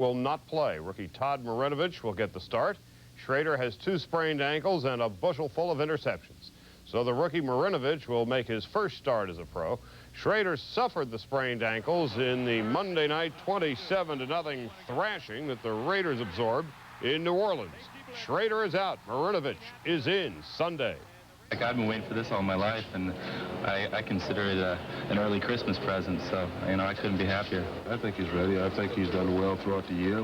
will not play. Rookie Todd Marinovich will get the start. Schrader has 2 sprained ankles and a bushel full of interceptions. So the rookie Marinovich will make his first start as a pro. Schrader suffered the sprained ankles in the Monday night 27-0 thrashing that the Raiders absorbed in New Orleans. Schrader is out. Marinovich is in Sunday. I've been waiting for this all my life, and I consider it an early Christmas present, so, I couldn't be happier. I think he's ready. I think he's done well throughout the year.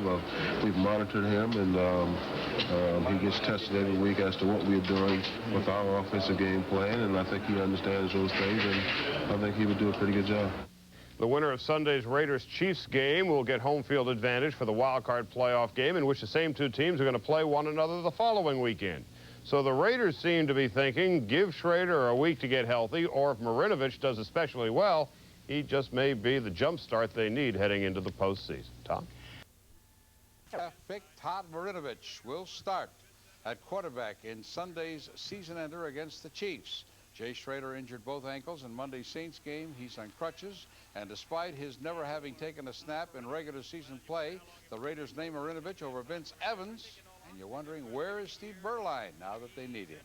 We've monitored him, and he gets tested every week as to what we're doing with our offensive game plan, and I think he understands those things, and I think he would do a pretty good job. The winner of Sunday's Raiders-Chiefs game will get home field advantage for the wild card playoff game, in which the same 2 teams are going to play one another the following weekend. So the Raiders seem to be thinking, give Schrader a week to get healthy, or if Marinovich does especially well, he just may be the jump start they need heading into the postseason. Tom? Pick Todd Marinovich will start at quarterback in Sunday's season ender against the Chiefs. Jay Schrader injured both ankles in Monday's Saints game. He's on crutches, and despite his never having taken a snap in regular season play, the Raiders name Marinovich over Vince Evans. And you're wondering, where is Steve Berline now that they need him?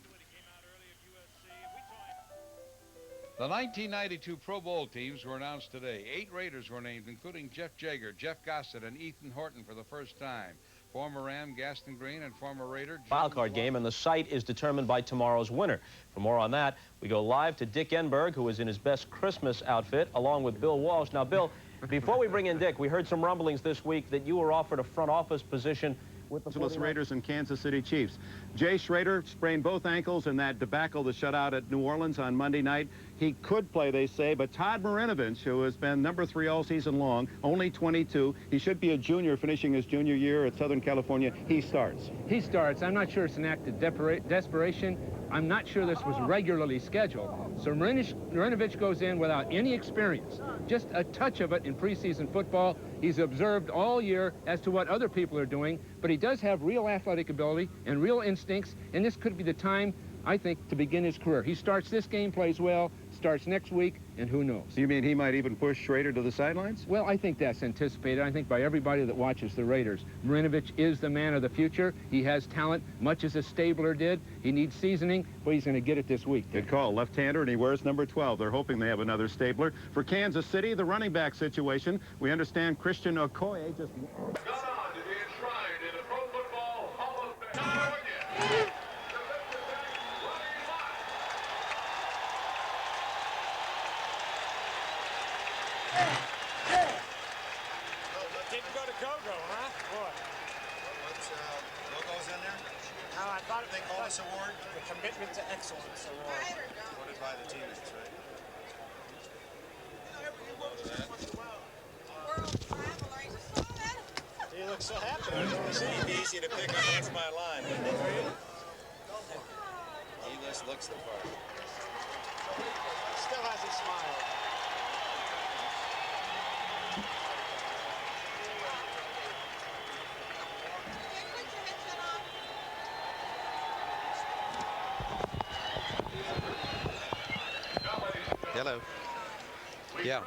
The 1992 Pro Bowl teams were announced today. 8 Raiders were named, including Jeff Jaeger, Jeff Gossett, and Ethan Horton for the first time. Former Ram Gaston Green and former Raider wildcard game, and the site is determined by tomorrow's winner. For more on that, we go live to Dick Enberg, who is in his best Christmas outfit, along with Bill Walsh. Now, Bill, before we bring in Dick, we heard some rumblings this week that you were offered a front office position with the Los Angeles Raiders and Kansas City Chiefs. Jay Schrader sprained both ankles in that debacle, the shutout at New Orleans on Monday night. He could play, they say, but Todd Marinovich, who has been number 3 all season long, only 22, he should be a junior finishing his junior year at Southern California. He starts. He starts. I'm not sure it's an act of desperation. I'm not sure this was regularly scheduled. So Marinovich goes in without any experience, just a touch of it in preseason football. He's observed all year as to what other people are doing, but he does have real athletic ability and real instincts, and this could be the time, I think, to begin his career. He starts this game, plays well, starts next week, and who knows? You mean he might even push Schrader to the sidelines? Well, I think that's anticipated. I think by everybody that watches the Raiders. Marinovich is the man of the future. He has talent, much as a Stabler did. He needs seasoning, but he's going to get it this week. Good call. Left-hander, and he wears number 12. They're hoping they have another Stabler. For Kansas City, the running back situation, we understand Christian Okoye just... Didn't go to go-go, huh? What? What's logos in there? I thought they call this award the Commitment to Excellence Award. Awarded by the teammates, right? He looks so happy. It'd be easy to pick up. That's my line. He just looks the part. Still has a smile. Hello. Yeah.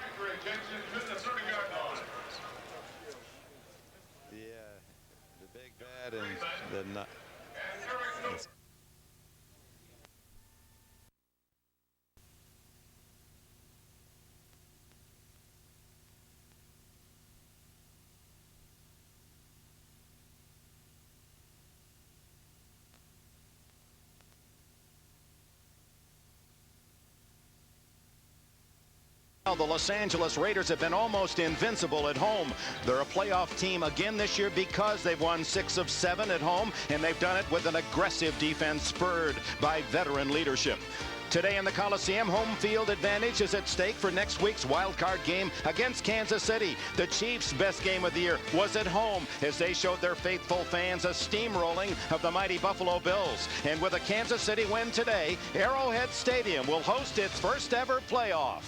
The big bad and the... The Los Angeles Raiders have been almost invincible at home. They're a playoff team again this year because they've won 6 of 7 at home, and they've done it with an aggressive defense spurred by veteran leadership. Today in the Coliseum, home field advantage is at stake for next week's wild card game against Kansas City. The Chiefs' best game of the year was at home as they showed their faithful fans a steamrolling of the mighty Buffalo Bills. And with a Kansas City win today, Arrowhead Stadium will host its first ever playoff.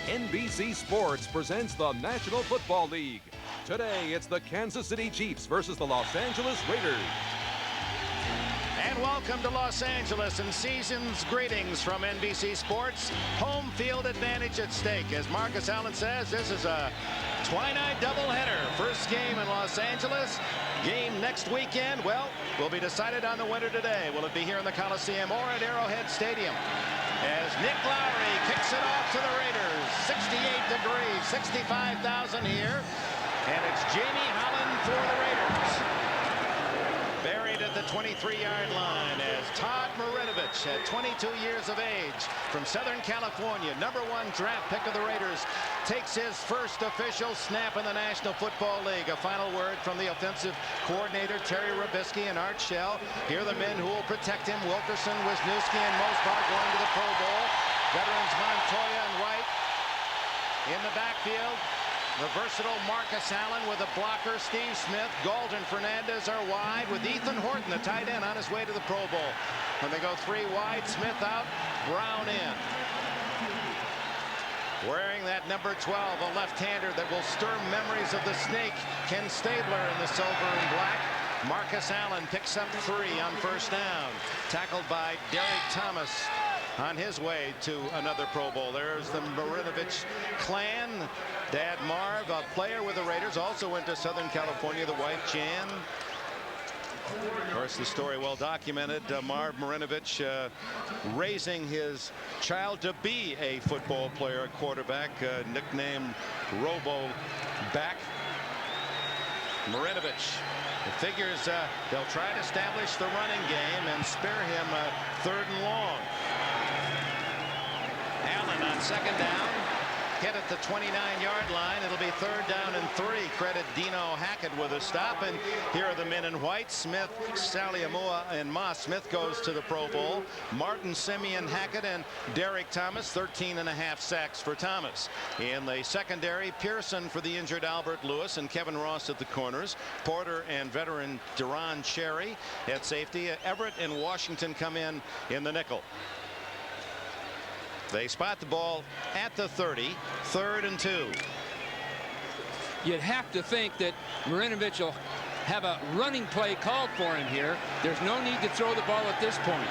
NBC Sports presents the National Football League. Today, it's the Kansas City Chiefs versus the Los Angeles Raiders. And welcome to Los Angeles and season's greetings from NBC Sports. Home field advantage at stake. As Marcus Allen says, this is a twilight doubleheader. First game in Los Angeles. Game next weekend, well, will be decided on the winner today. Will it be here in the Coliseum or at Arrowhead Stadium? As Nick Lowry kicks it off to the Raiders. 68 degrees, 65,000 here. And it's Jamie Holland for the Raiders. Buried at the 23-yard line as Todd Marinovich, at 22 years of age, from Southern California, #1 draft pick of the Raiders, takes his first official snap in the National Football League. A final word from the offensive coordinator, Terry Robisky and Art Shell. Here are the men who will protect him: Wilkerson, Wisniewski, and Mosbar going to the Pro Bowl. Veterans Montoya and Wright in the backfield. The versatile Marcus Allen with a blocker. Steve Smith, Galton Fernandez are wide, with Ethan Horton, the tight end, on his way to the Pro Bowl. When they go 3 wide, Smith out, Brown in. Wearing that number 12, a left-hander that will stir memories of the Snake, Ken Stabler, in the silver and black. Marcus Allen picks up 3 on first down. Tackled by Derek Thomas on his way to another Pro Bowl. There's the Marinovich clan. Dad Marv, a player with the Raiders, also went to Southern California. The wife Jan. Of course, the story well documented. Marv Marinovich raising his child to be a football player, quarterback, nicknamed Robo Back. Marinovich. The figures they'll try to establish the running game and spare him a 3rd and long. Allen on second down, hit at the 29-yard line. It'll be 3rd down and 3. Credit Dino Hackett with a stop. And here are the men in white: Smith, Saliamua, and Moss. Smith goes to the Pro Bowl. Martin, Simeon, Hackett, and Derek Thomas. 13.5 sacks for Thomas. In the secondary, Pearson for the injured Albert Lewis, and Kevin Ross at the corners. Porter and veteran Deron Cherry at safety. Everett and Washington come in the nickel. They spot the ball at the 30, 3rd and 2. You'd have to think that Marinovich will have a running play called for him here. There's no need to throw the ball at this point.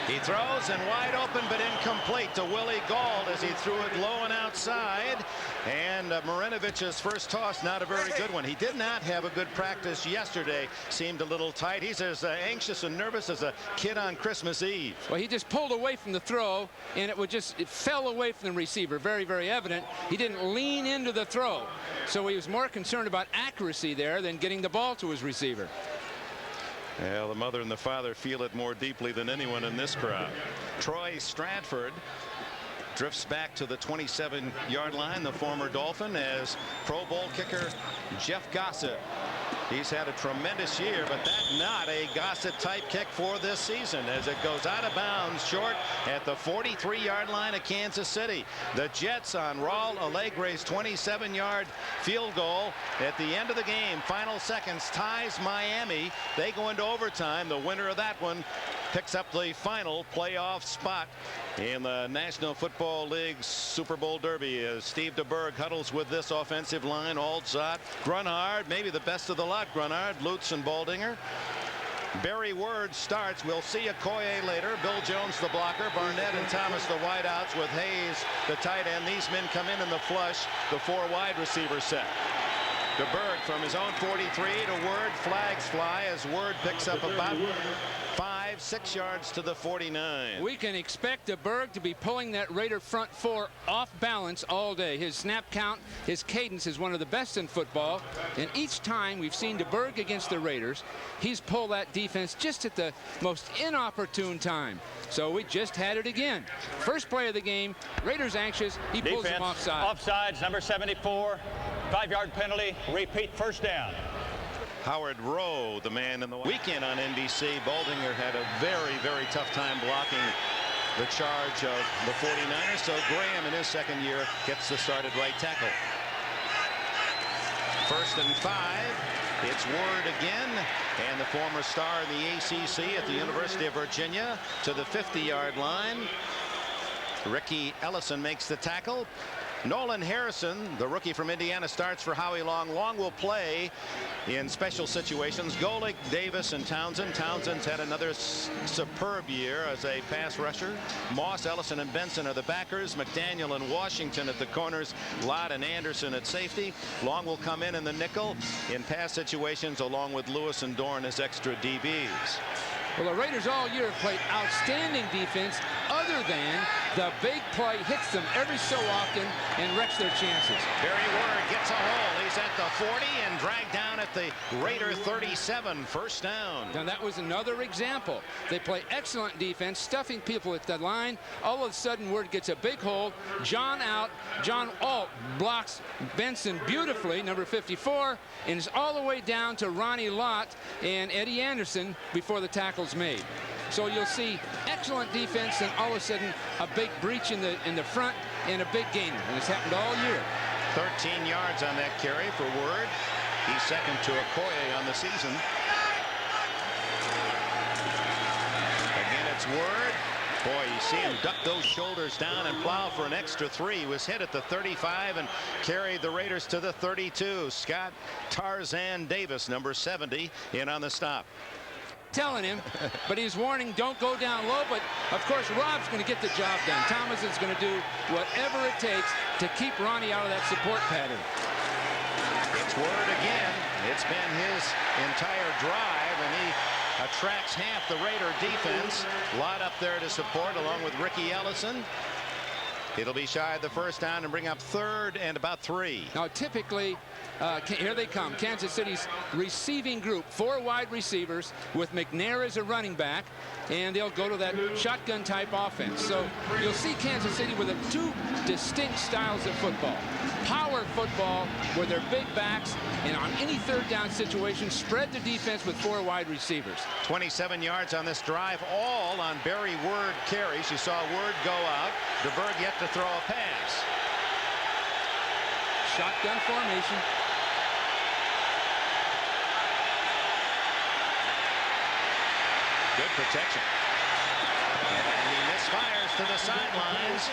He throws, and wide open but incomplete to Willie Gauld as he threw it low and outside. And Marinovich's first toss, not a very good one. He did not have a good practice yesterday. Seemed a little tight. He's as anxious and nervous as a kid on Christmas Eve. Well, he just pulled away from the throw, and it fell away from the receiver. Very, very evident. He didn't lean into the throw. So he was more concerned about accuracy there than getting the ball to his receiver. Well, the mother and the father feel it more deeply than anyone in this crowd. Troy Stratford drifts back to the 27-yard line, the former Dolphin, as Pro Bowl kicker Jeff Gossett. He's had a tremendous year, but that's not a Gossett-type kick for this season, as it goes out of bounds short at the 43-yard line of Kansas City. The Jets on Raul Alegre's 27-yard field goal at the end of the game, final seconds, ties Miami. They go into overtime. The winner of that one picks up the final playoff spot in the National Football League's Super Bowl Derby, as Steve DeBerg huddles with this offensive line. Aldzot, Grunhard, maybe the best of the lot. Grunhard, Lutz, and Baldinger. Barry Word starts. We'll see Okoye later. Bill Jones, the blocker. Barnett and Thomas, the wideouts, with Hayes, the tight end. These men come in the flush, the 4 wide receiver set. DeBerg from his own 43 to Word. Flags fly as Word picks up about 5-6 yards to the 49. We can expect DeBerg to be pulling that Raider front 4 off balance all day. His snap count, his cadence is one of the best in football. And each time we've seen DeBerg against the Raiders, he's pulled that defense just at the most inopportune time. So we just had it again. First play of the game, Raiders anxious. He pulls him offside. Offsides, number 74. 5-yard penalty. Repeat, first down. Howard Rowe, the man in the weekend on NBC. Baldinger had a very, very tough time blocking the charge of the 49ers. So Graham, in his second year, gets the start at right tackle. 1st and 5. It's Word again, and the former star in the ACC at the University of Virginia to the 50-yard line. Ricky Ellison makes the tackle. Nolan Harrison, the rookie from Indiana, starts for Howie Long. Long will play in special situations. Golick, Davis, and Townsend. Townsend's had another superb year as a pass rusher. Moss, Ellison, and Benson are the backers. McDaniel and Washington at the corners. Lott and Anderson at safety. Long will come in the nickel in pass situations, along with Lewis and Dorn as extra DBs. Well, the Raiders all year have played outstanding defense, other than the big play hits them every so often and wrecks their chances. Barry Ward gets a hole. He's at the 40 and dragged down at the Raider 37. First down. Now, that was another example. They play excellent defense, stuffing people at the line. All of a sudden, Ward gets a big hole. John out. John Alt blocks Benson beautifully, number 54, and is all the way down to Ronnie Lott and Eddie Anderson before the tackle's made. So you'll see excellent defense, and all of a sudden a big breach in the front and a big gainer. And it's happened all year. 13 yards on that carry for Word. He's second to Okoye on the season. Again, it's Word. Boy, you see him duck those shoulders down and plow for an extra 3. He was hit at the 35 and carried the Raiders to the 32. Scott Tarzan Davis, number 70, in on the stop. Telling him, but he's warning, don't go down low. But of course, Rob's going to get the job done. Thomas is going to do whatever it takes to keep Ronnie out of that support pattern. It's Word again. It's been his entire drive, and he attracts half the Raider defense. Lott up there to support, along with Ricky Ellison. It'll be shy of the first down and bring up third and about 3. Now, typically, here they come. Kansas City's receiving group, 4 wide receivers with McNair as a running back, and they'll go to that shotgun type offense. So you'll see Kansas City with 2 distinct styles of football. Power football, where they're big backs, and on any third down situation, spread the defense with 4 wide receivers. 27 yards on this drive, all on Barry Word carries. You saw Word go out. DeBerg yet to throw a pass. Shotgun formation. Good protection. And he misfires to the sidelines.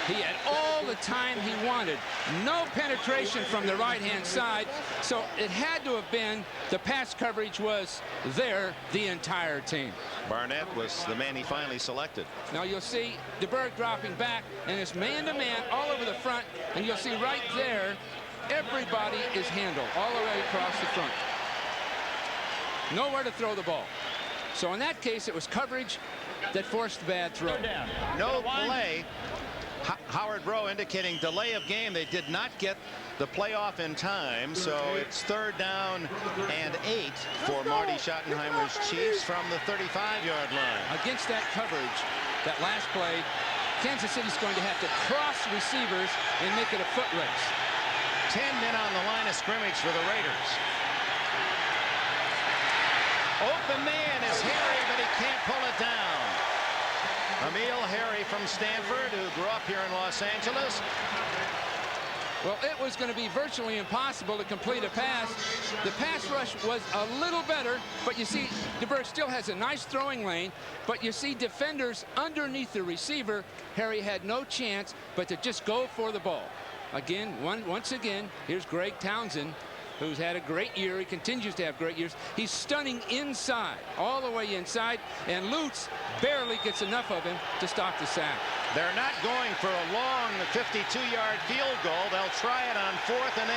He had all the time he wanted. No penetration from the right-hand side. So it had to have been the pass coverage was there the entire team. Barnett was the man he finally selected. Now you'll see DeBerg dropping back, and it's man-to-man all over the front. And you'll see right there, everybody is handled all the way across the front. Nowhere to throw the ball. So in that case, it was coverage that forced the bad throw. No play. Howard Rowe indicating delay of game. They did not get the playoff in time, so it's third down and 8 for Marty Schottenheimer's Chiefs from the 35-yard line. Against that coverage, that last play, Kansas City's going to have to cross receivers and make it a foot race. 10 men on the line of scrimmage for the Raiders. Open man is Harry, but he can't pull it down. Emil Harry from Stanford, who grew up here in Los Angeles. Well, it was going to be virtually impossible to complete a pass. The pass rush was a little better, but you see, DeBerg still has a nice throwing lane, but you see defenders underneath the receiver. Harry had no chance but to just go for the ball. Again, once again, here's Greg Townsend, who's had a great year. He continues to have great years. He's stunning inside, all the way inside, and Lutz barely gets enough of him to stop the sack. They're not going for a long 52-yard field goal. They'll try it on 4th and 8.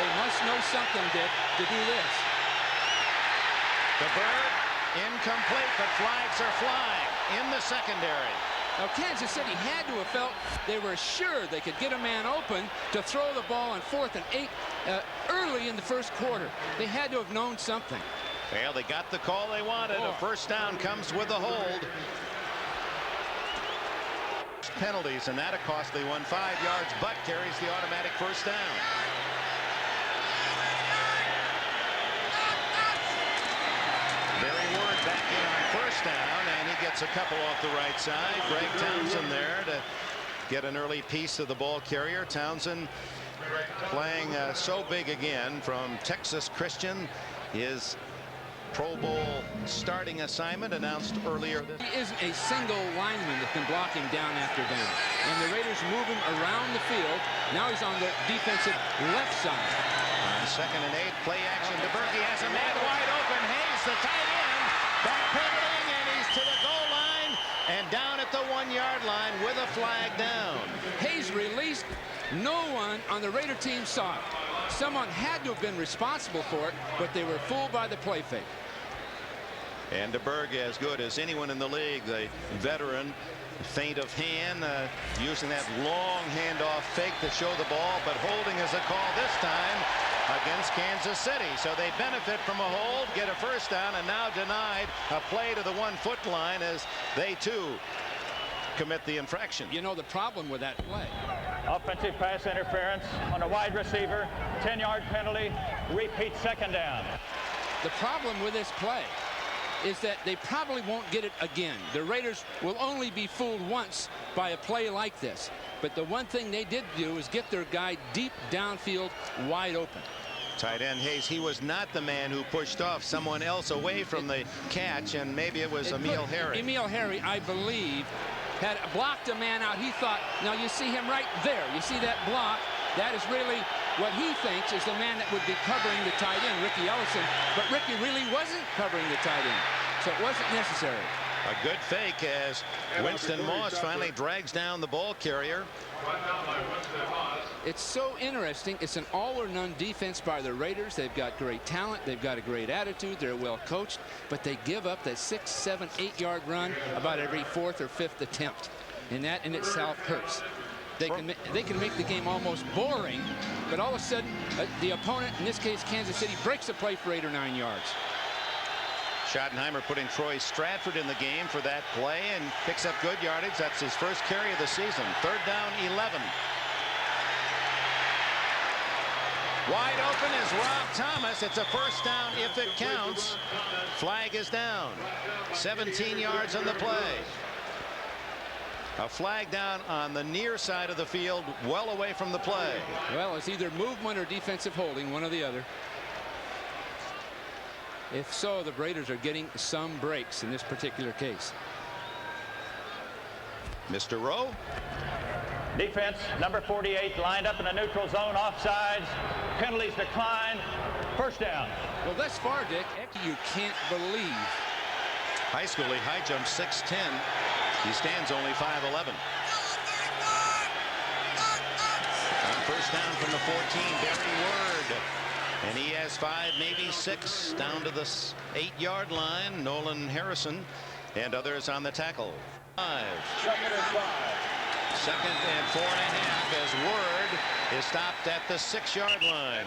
They must know something, Dick, to do this. DeBerg incomplete, but flags are flying in the secondary. Now, Kansas City had to have felt they were sure they could get a man open to throw the ball on 4th and 8 early in the first quarter. They had to have known something. Well, they got the call they wanted. A first down comes with a hold. Penalties, and that a costly one. 5 yards, but carries the automatic first down. Barry Ward back in on first down, and he gets a couple off the right side. Greg Townsend there to get an early piece of the ball carrier. Townsend playing so big again from Texas Christian. His Pro Bowl starting assignment announced earlier this. He isn't a single lineman that can block him down after down. And the Raiders move him around the field. Now he's on the defensive left side. On 2nd and 8, play action. DeBerge has a man wide open. Hayes, the tight end, backpedaling, and he's to the goal line and down at the 1-yard line with a flag down. Hayes released. No one on the Raider team saw it. Someone had to have been responsible for it, but they were fooled by the play fake. And DeBerge, as good as anyone in the league, the veteran, feint of hand, using that long handoff fake to show the ball, but holding is a call this time against Kansas City. So they benefit from a hold, get a first down, and now denied a play to the 1-foot line as they too commit the infraction. You know the problem with that play. Offensive pass interference on a wide receiver. 10-yard penalty. Repeat 2nd down. The problem with this play is that they probably won't get it again. The Raiders will only be fooled once by a play like this. But the one thing they did do is get their guy deep downfield wide open. Tight end Hayes, he was not the man who pushed off someone else away from the catch, and maybe it was Emil Harry. Emil Harry, I believe, had blocked a man out. He thought, now you see him right there. You see that block? That is really what he thinks is the man that would be covering the tight end, Ricky Ellison. But Ricky really wasn't covering the tight end, so it wasn't necessary. A good fake as Winston Moss finally drags down the ball carrier. It's so interesting. It's an all-or-none defense by the Raiders. They've got great talent. They've got a great attitude. They're well coached. But they give up that 6, 7, 8-yard run about every 4th or 5th attempt. And that in itself hurts. They can make the game almost boring, but all of a sudden, the opponent, in this case Kansas City, breaks a play for 8 or 9 yards. Schottenheimer putting Troy Stratford in the game for that play and picks up good yardage. That's his first carry of the season. 3rd down, 11. Wide open is Rob Thomas. It's a first down if it counts. Flag is down. 17 yards on the play. A flag down on the near side of the field, well away from the play. Well, it's either movement or defensive holding, one or the other. If so, the Raiders are getting some breaks in this particular case. Mr. Rowe. Defense, number 48, lined up in a neutral zone, offsides. Penalties declined. First down. Well, thus far, Dick, you can't believe. High school, he high jumped 6'10". He stands only 5'11". On first down from the 14, Barry Word. And he has 5, maybe 6, down to the 8-yard line. Nolan Harrison and others on the tackle. 5. 2nd and 4.5 as Word is stopped at the 6-yard line.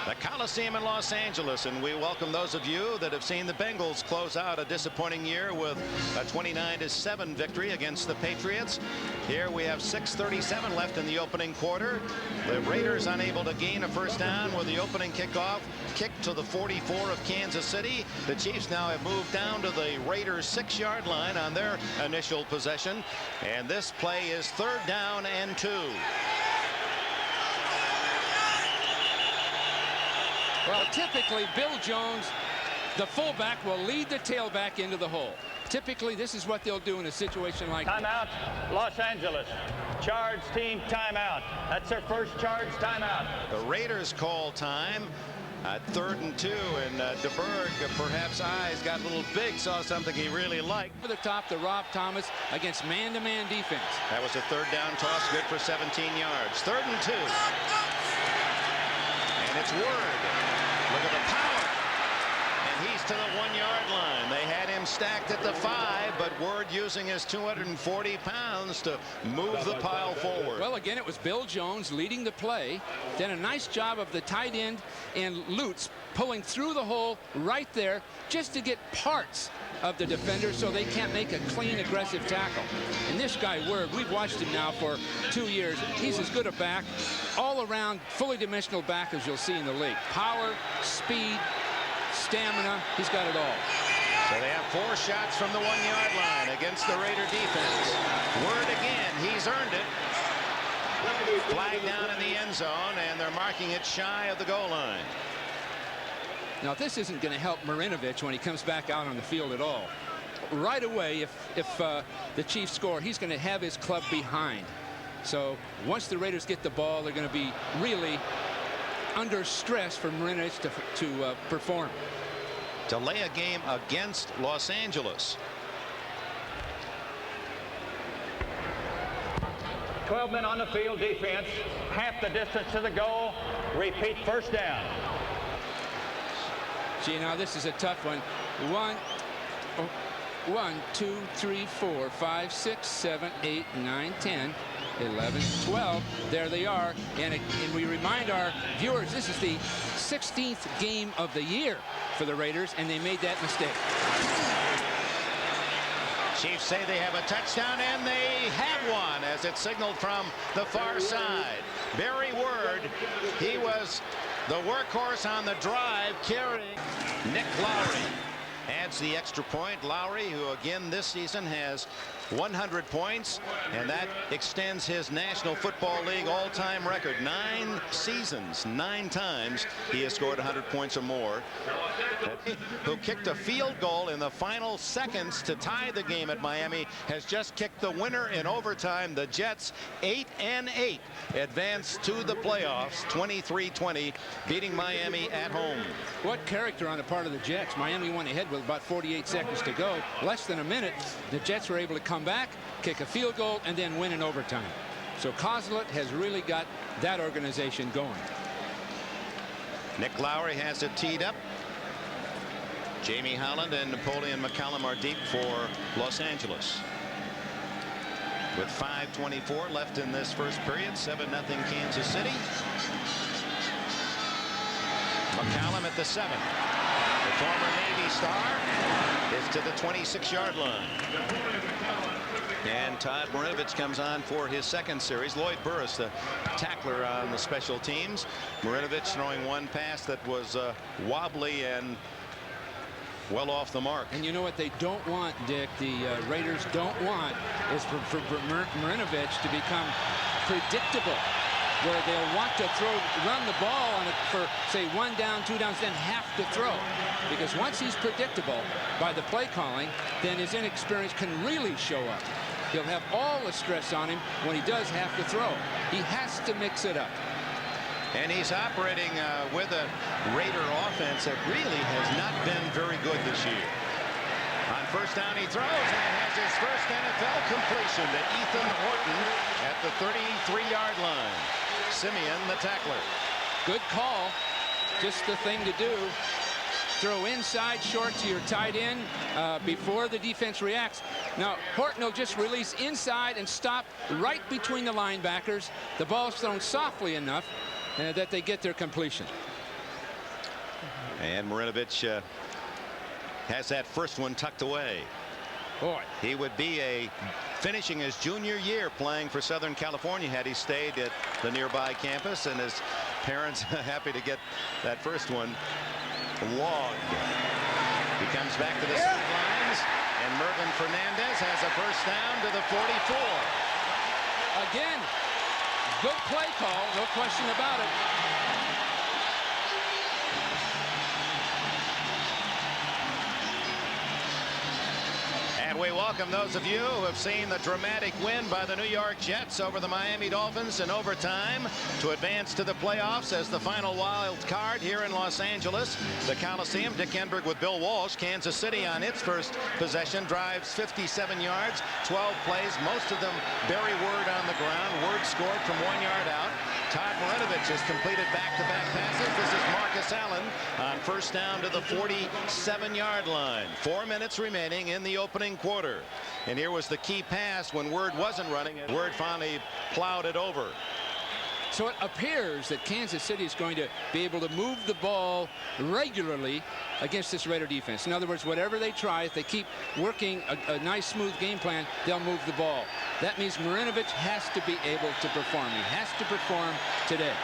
The Coliseum in Los Angeles, and we welcome those of you that have seen the Bengals close out a disappointing year with a 29-7 victory against the Patriots. Here we have 6:37 left in the opening quarter. The Raiders unable to gain a first down with the opening kickoff kicked to the 44 of Kansas City. The Chiefs now have moved down to the Raiders 6-yard line on their initial possession, and this play is 3rd down and 2. Well, typically, Bill Jones, the fullback, will lead the tailback into the hole. Typically, this is what they'll do in a situation like timeout, Los Angeles. Charge team timeout. That's their first charge timeout. The Raiders call time at 3rd and 2, and DeBerge, perhaps eyes got a little big, saw something he really liked. Over the top to Rob Thomas against man-to-man defense. That was a 3rd down toss, good for 17 yards. 3rd and 2. And it's Word. Look at the power. And he's to the 1-yard line. They had him stacked at the 5, but Word using his 240 pounds to move the pile forward. Well, again, it was Bill Jones leading the play. Did a nice job of the tight end and Lutz pulling through the hole right there just to get parts of the defender so they can't make a clean, aggressive tackle. And this guy, Word, we've watched him now for 2 years. He's as good a back, all-around, fully dimensional back as you'll see in the league. Power, speed, stamina, he's got it all. So they have 4 shots from the 1-yard line against the Raider defense. Word again, he's earned it. Flag down in the end zone, and they're marking it shy of the goal line. Now, this isn't going to help Marinovich when he comes back out on the field at all. Right away, if the Chiefs score, he's going to have his club behind. So once the Raiders get the ball, they're going to be really under stress for Marinovich to perform. Delay a game against Los Angeles. 12 men on the field, defense, half the distance to the goal. Repeat, first down. Gee, now this is a tough one. 1, 2, 3, 4, 5, 6, 7, 8, 9, 10, 11, 12. There they are. And we remind our viewers, this is the 16th game of the year for the Raiders, and they made that mistake. Chiefs say they have a touchdown, and they have one as it's signaled from the far side. Barry Word, he was the workhorse on the drive, carrying. Nick Lowry adds the extra point. Lowry, who again this season has 100 points, and that extends his National Football League all-time record. 9 seasons, 9 times he has scored 100 points or more. Who kicked a field goal in the final seconds to tie the game at Miami, has just kicked the winner in overtime. The Jets, 8-8, advance to the playoffs, 23-20, beating Miami at home. What character on the part of the Jets. Miami went ahead with about 48 seconds to go. Less than a minute, the Jets were able to come back, kick a field goal, and then win in overtime. So Kozlet has really got that organization going. Nick Lowry has it teed up. Jamie Holland and Napoleon McCallum are deep for Los Angeles. With 5:24 left in this first period, 7-0 Kansas City. McCallum at the 7. The former Navy star is to the 26-yard line. And Todd Marinovich comes on for his second series. Lloyd Burris, the tackler on the special teams. Marinovich throwing one pass that was wobbly and well off the mark. And you know what they don't want, Dick, the Raiders don't want, is for Marinovich to become predictable, where they'll want to run the ball on it for, say, 1 down, 2 downs, then have to throw. Because once he's predictable by the play calling, then his inexperience can really show up. He'll have all the stress on him when he does have to throw. He has to mix it up. And he's operating with a Raider offense that really has not been very good this year. On first down, he throws and has his first NFL completion to Ethan Horton at the 33-yard line. Simeon, the tackler. Good call. Just the thing to do. Throw inside short to your tight end before the defense reacts. Now, Horton will just release inside and stop right between the linebackers. The ball's thrown softly enough that they get their completion. And Marinovich has that first one tucked away. Boy, he would be finishing his junior year playing for Southern California had he stayed at the nearby campus, and his parents happy to get that first one logged. He comes back to the sidelines, and Mervin Fernandez has a first down to the 44. Again, good play call, no question about it. And we welcome those of you who have seen the dramatic win by the New York Jets over the Miami Dolphins in overtime to advance to the playoffs as the final wild card here in Los Angeles. The Coliseum. Dick Enberg with Bill Walsh. Kansas City on its first possession drives 57 yards, 12 plays, most of them Barry Word on the ground. Word scored from 1 yard out. Todd Marinovich has completed back-to-back passes. This is Marcus Allen on first down to the 47-yard line. 4 minutes remaining in the opening quarter. And here was the key pass when Word wasn't running, and Word finally plowed it over. So it appears that Kansas City is going to be able to move the ball regularly against this Raider defense. In other words, whatever they try, if they keep working a nice, smooth game plan, they'll move the ball. That means Marinovich has to be able to perform. He has to perform today.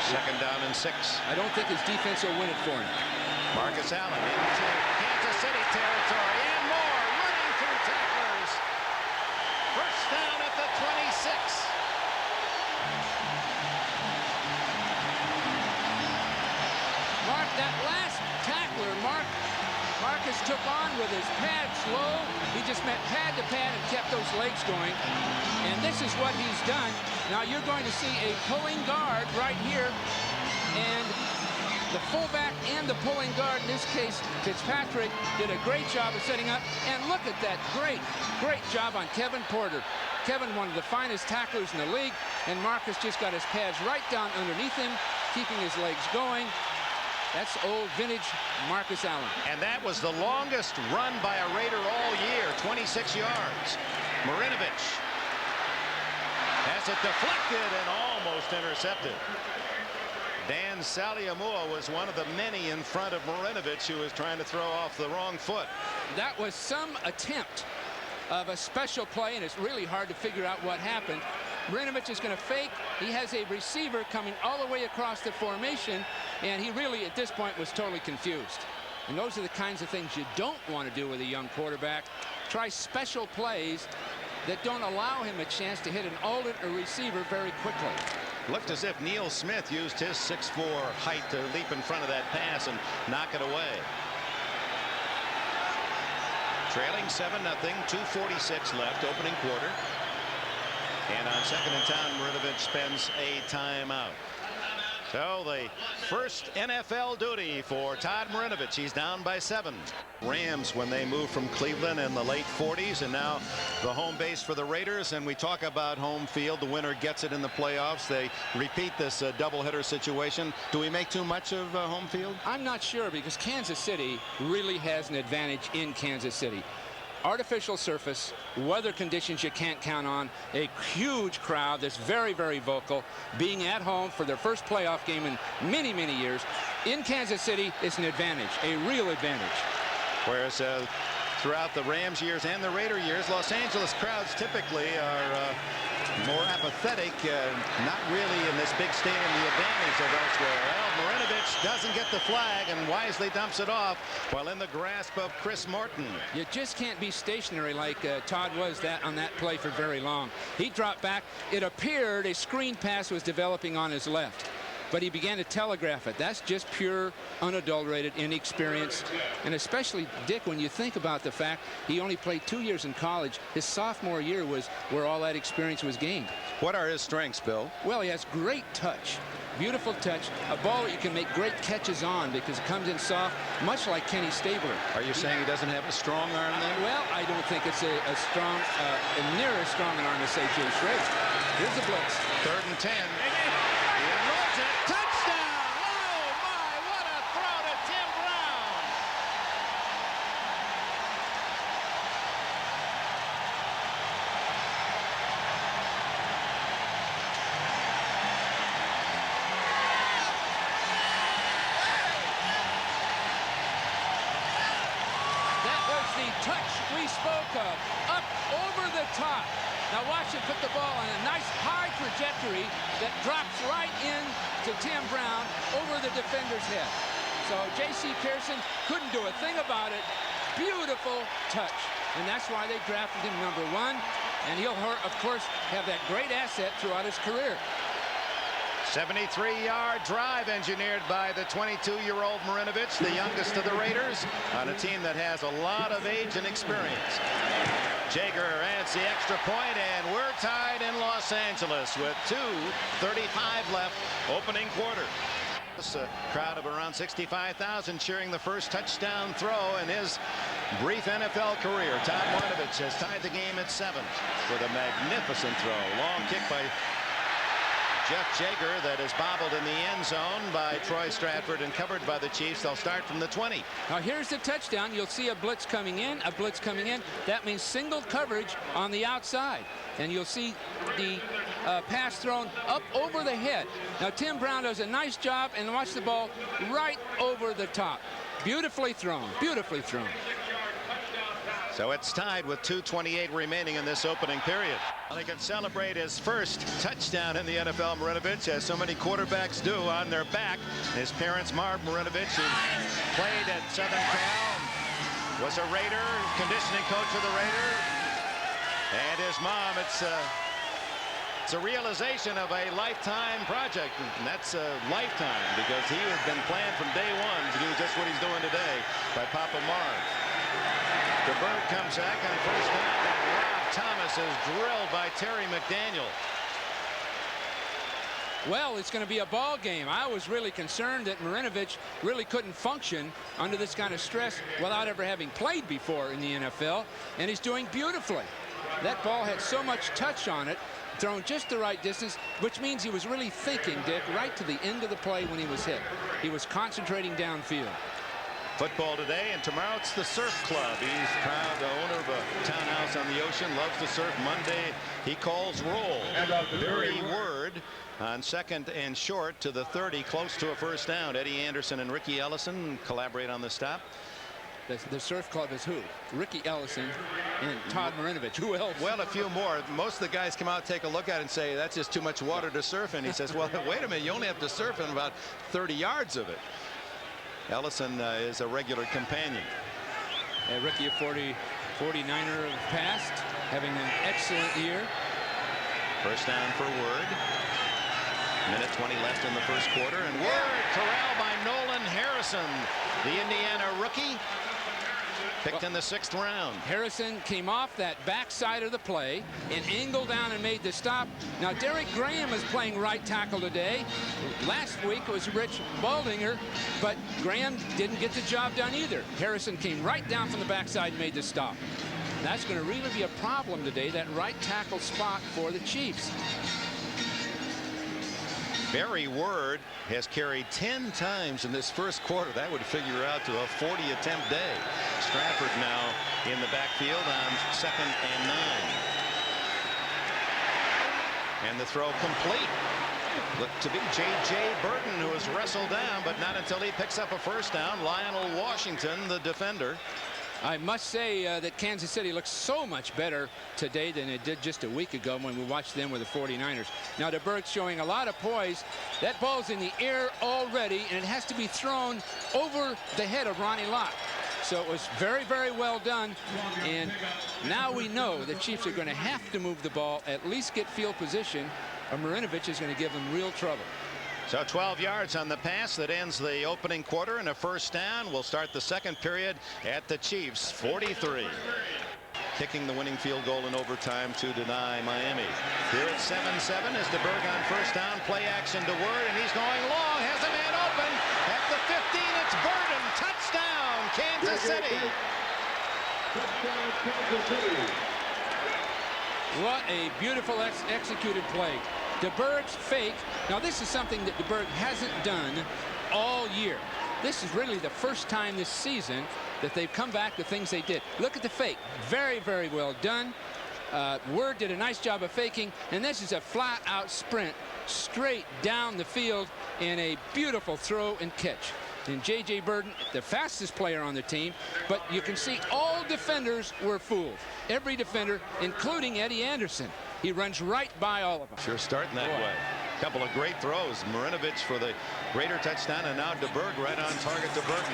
Second down and 6. I don't think his defense will win it for him. Marcus Allen into Kansas City territory and more, running through tacklers. First down at the 26. Mark, that last Marcus took on with his pads low. He just went pad to pad and kept those legs going. And this is what he's done. Now you're going to see a pulling guard right here. And the fullback and the pulling guard, in this case, Fitzpatrick, did a great job of setting up. And look at that great job on Kevin Porter. Kevin, one of the finest tacklers in the league, and Marcus just got his pads right down underneath him, keeping his legs going. That's old vintage Marcus Allen. And that was the longest run by a Raider all year, 26 yards. Marinovich has it deflected and almost intercepted. Dan Saliamua was one of the many in front of Marinovich, who was trying to throw off the wrong foot. That was some attempt of a special play, and it's really hard to figure out what happened. Marinovich is going to fake. He has a receiver coming all the way across the formation, and he really, at this point, was totally confused. And those are the kinds of things you don't want to do with a young quarterback. Try special plays that don't allow him a chance to hit an alternate receiver very quickly. Looked as if Neil Smith used his 6'4" height to leap in front of that pass and knock it away. Trailing 7-0, 2:46 left, opening quarter. And on second and 10, Marinovich spends a timeout. So the first NFL duty for Todd Marinovich. He's down by 7. Rams, when they moved from Cleveland in the late 40s, and now the home base for the Raiders. And we talk about home field. The winner gets it in the playoffs. They repeat this doubleheader situation. Do we make too much of home field? I'm not sure, because Kansas City really has an advantage in Kansas City. Artificial surface, weather conditions you can't count on, a huge crowd that's very, very vocal, being at home for their first playoff game in many, many years. In Kansas City, it's an advantage, a real advantage. Whereas throughout the Rams years and the Raider years, Los Angeles crowds typically are more apathetic, not really in this big stadium the advantage of elsewhere. Well, Marinovich doesn't get the flag and wisely dumps it off while in the grasp of Chris Morton. You just can't be stationary like Todd was on that play for very long. He dropped back. It appeared a screen pass was developing on his left, but he began to telegraph it. That's just pure, unadulterated inexperience. And especially, Dick, when you think about the fact he only played 2 years in college, his sophomore year was where all that experience was gained. What are his strengths, Bill? Well, he has great touch, beautiful touch, a ball that you can make great catches on because it comes in soft, much like Kenny Stabler. Are you saying he doesn't have a strong arm then? Well, I don't think it's a strong, near as strong an arm as, say, Jay Schrader. Here's the blitz. 3rd and 10. Touchdown! Oh, my, what a throw to Tim Brown! That was the touch we spoke of, up over the top. Now watch him put the ball on a nice high trajectory that drops right in to Tim Brown over the defender's head. So J.C. Pearson couldn't do a thing about it. Beautiful touch. And that's why they drafted him #1. And he'll, of course, have that great asset throughout his career. 73-yard drive engineered by the 22-year-old Marinovich, the youngest of the Raiders, on a team that has a lot of age and experience. Jager adds the extra point, and we're tied in Los Angeles with 2:35 left, opening quarter. A crowd of around 65,000 cheering the first touchdown throw in his brief NFL career. Todd Marinovich has tied the game at 7 with a magnificent throw. Long kick by Jeff Jager that is bobbled in the end zone by Troy Stratford and covered by the Chiefs. They'll start from the 20. Now here's the touchdown. You'll see a blitz coming in, a blitz coming in. That means single coverage on the outside. And you'll see the pass thrown up over the head. Now Tim Brown does a nice job, and watch the ball right over the top. Beautifully thrown, beautifully thrown. So it's tied with 2:28 remaining in this opening period. They can celebrate his first touchdown in the NFL. Marinovich, as so many quarterbacks do, on their back. His parents, Marv Marinovich, who played at Southern Cal, was a Raider, conditioning coach of the Raiders. And his mom, it's It's a realization of a lifetime project, and that's a lifetime because he has been planned from day one to do just what he's doing today by Papa Marv. DeBerg comes back on first down, and Rob Thomas is drilled by Terry McDaniel. Well, it's going to be a ball game. I was really concerned that Marinovich really couldn't function under this kind of stress without ever having played before in the NFL, and he's doing beautifully. That ball had so much touch on it, thrown just the right distance, which means he was really thinking, Dick, right to the end of the play when he was hit. He was concentrating downfield. Football today, and tomorrow it's the Surf Club. He's proud, the owner of a townhouse on the ocean, loves to surf. Monday, he calls roll. Barry Word on second and short to the 30, close to a first down. Eddie Anderson and Ricky Ellison collaborate on the stop. The Surf Club is who? Ricky Ellison and Todd Marinovich. Who else? Well, a few more. Most of the guys come out, take a look at it, and say, that's just too much water to surf in. He says, well, wait a minute, you only have to surf in about 30 yards of it. Ellison is a regular companion. Ricky, a 49er of past, having an excellent year. First down for Word. Minute 20 left in the first quarter, and Word corralled by Nolan Harrison, the Indiana rookie, picked in the 6th round. Harrison came off that backside of the play and angled down and made the stop. Now Derek Graham is playing right tackle today. Last week it was Rich Baldinger, but Graham didn't get the job done either. Harrison came right down from the backside and made the stop. That's going to really be a problem today, that right tackle spot for the Chiefs. Barry Word has carried 10 times in this first quarter. That would figure out to a 40 attempt day. Stratford now in the backfield on 2nd and 9. And the throw complete. Looked to be J.J. Burton, who was wrestled down, but not until he picks up a first down. Lionel Washington, the defender. I must say that Kansas City looks so much better today than it did just a week ago when we watched them with the 49ers. Now DeBerg's showing a lot of poise. That ball's in the air already, and it has to be thrown over the head of Ronnie Lott. So it was very, very well done. And now we know the Chiefs are going to have to move the ball, at least get field position, or Marinovich is going to give them real trouble. So 12 yards on the pass that ends the opening quarter and a first down. We'll start the second period at the Chiefs 43. Kicking the winning field goal in overtime to deny Miami. Here at 7-7 is DeBerg on first down. Play action to Word, and he's going long. Has a man open at the 15. It's Burton. Touchdown, Kansas City. What a beautiful executed play. DeBerg's fake. Now this is something that DeBerg hasn't done all year. This is really the first time this season that they've come back to things they did. Look at the fake. Very, very well done. Word did a nice job of faking, and this is a flat-out sprint straight down the field in a beautiful throw and catch. And J.J. Burton, the fastest player on the team, but you can see all defenders were fooled. Every defender, including Eddie Anderson. He runs right by all of them. Sure starting that way. A couple of great throws. Marinovich for the greater touchdown, and now DeBerg right on target to Burton.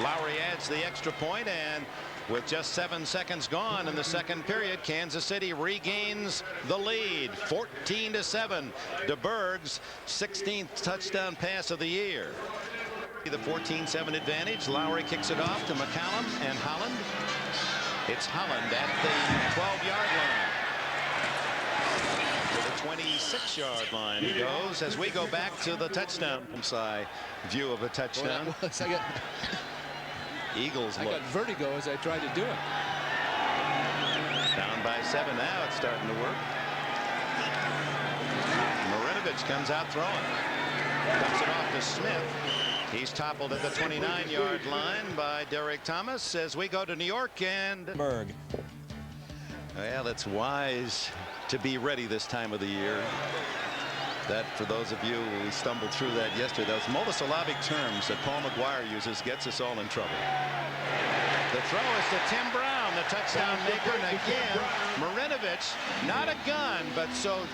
Lowry adds the extra point, and with just 7 seconds gone in the second period, Kansas City regains the lead, 14-7. DeBerg's 16th touchdown pass of the year. The 14-7 advantage. Lowry kicks it off to McCallum and Holland. It's Holland at the 12-yard line. To the 26-yard line he goes as we go back to the touchdown side view of a touchdown. Well, I got Eagles I got vertigo as I tried to do it. Down by 7 now. It's starting to work. Marinovich comes out throwing. Dumps it off to Smith. He's toppled at the 29-yard line by Derek Thomas as we go to New York and Berg. Well, it's wise to be ready this time of the year. That, for those of you who stumbled through that yesterday, those monosyllabic terms that Paul McGuire uses gets us all in trouble. The throw is to Tim Brown, the touchdown maker, and again, Marinovich, not a gun, but so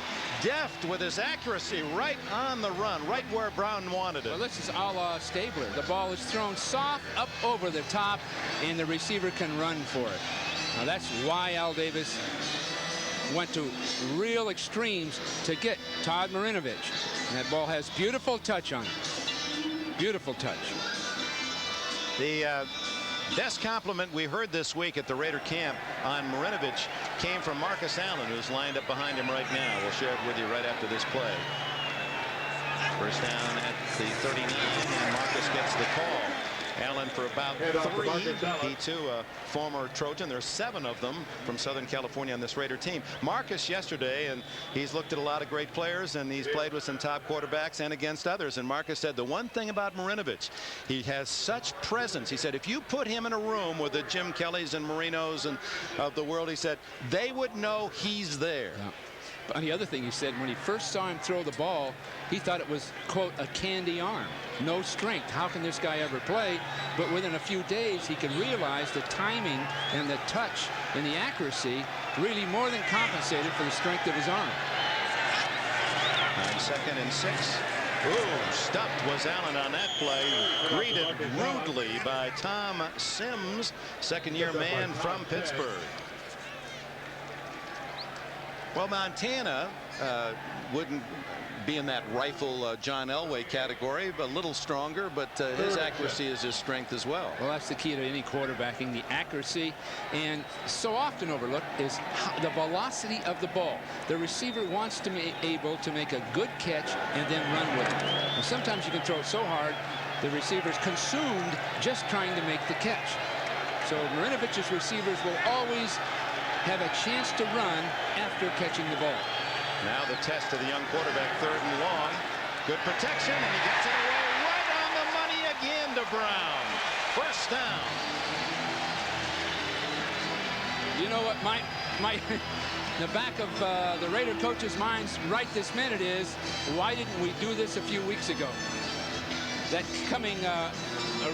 deft with his accuracy right on the run, right where Brown wanted it. Well, this is a la Stabler. The ball is thrown soft up over the top, and the receiver can run for it. Now that's why Al Davis went to real extremes to get Todd Marinovich. And that ball has beautiful touch on it. Beautiful touch. The best compliment we heard this week at the Raider camp on Marinovich came from Marcus Allen, who's lined up behind him right now. We'll share it with you right after this play. First down at the 39, and Marcus gets the call. Allen for about 3. He too a former Trojan. There's 7 of them from Southern California on this Raider team. Marcus yesterday, and he's looked at a lot of great players, and he's played with some top quarterbacks and against others. And Marcus said the one thing about Marinovich, he has such presence. He said if you put him in a room with the Jim Kellys and Marinos and of the world, he said they would know he's there. Yeah. And the other thing he said, when he first saw him throw the ball, he thought it was, quote, a candy arm. No strength. How can this guy ever play? But within a few days, he could realize the timing and the touch and the accuracy really more than compensated for the strength of his arm. On 2nd and 6. Ooh, stuffed was Allen on that play. Greeted rudely by Tom Sims, second-year man from Pittsburgh. Well, Montana wouldn't be in that rifle John Elway category, but a little stronger, but his accuracy is his strength as well. Well, that's the key to any quarterbacking, the accuracy, and so often overlooked is the velocity of the ball. The receiver wants to be able to make a good catch and then run with it. And sometimes you can throw it so hard, the receiver's consumed just trying to make the catch. So Marinovich's receivers will always have a chance to run after catching the ball. Now the test of the young quarterback, 3rd and long. Good protection, and he gets it away right on the money again to Brown. First down. You know what, the back of the Raider coaches' minds right this minute is, why didn't we do this a few weeks ago? That coming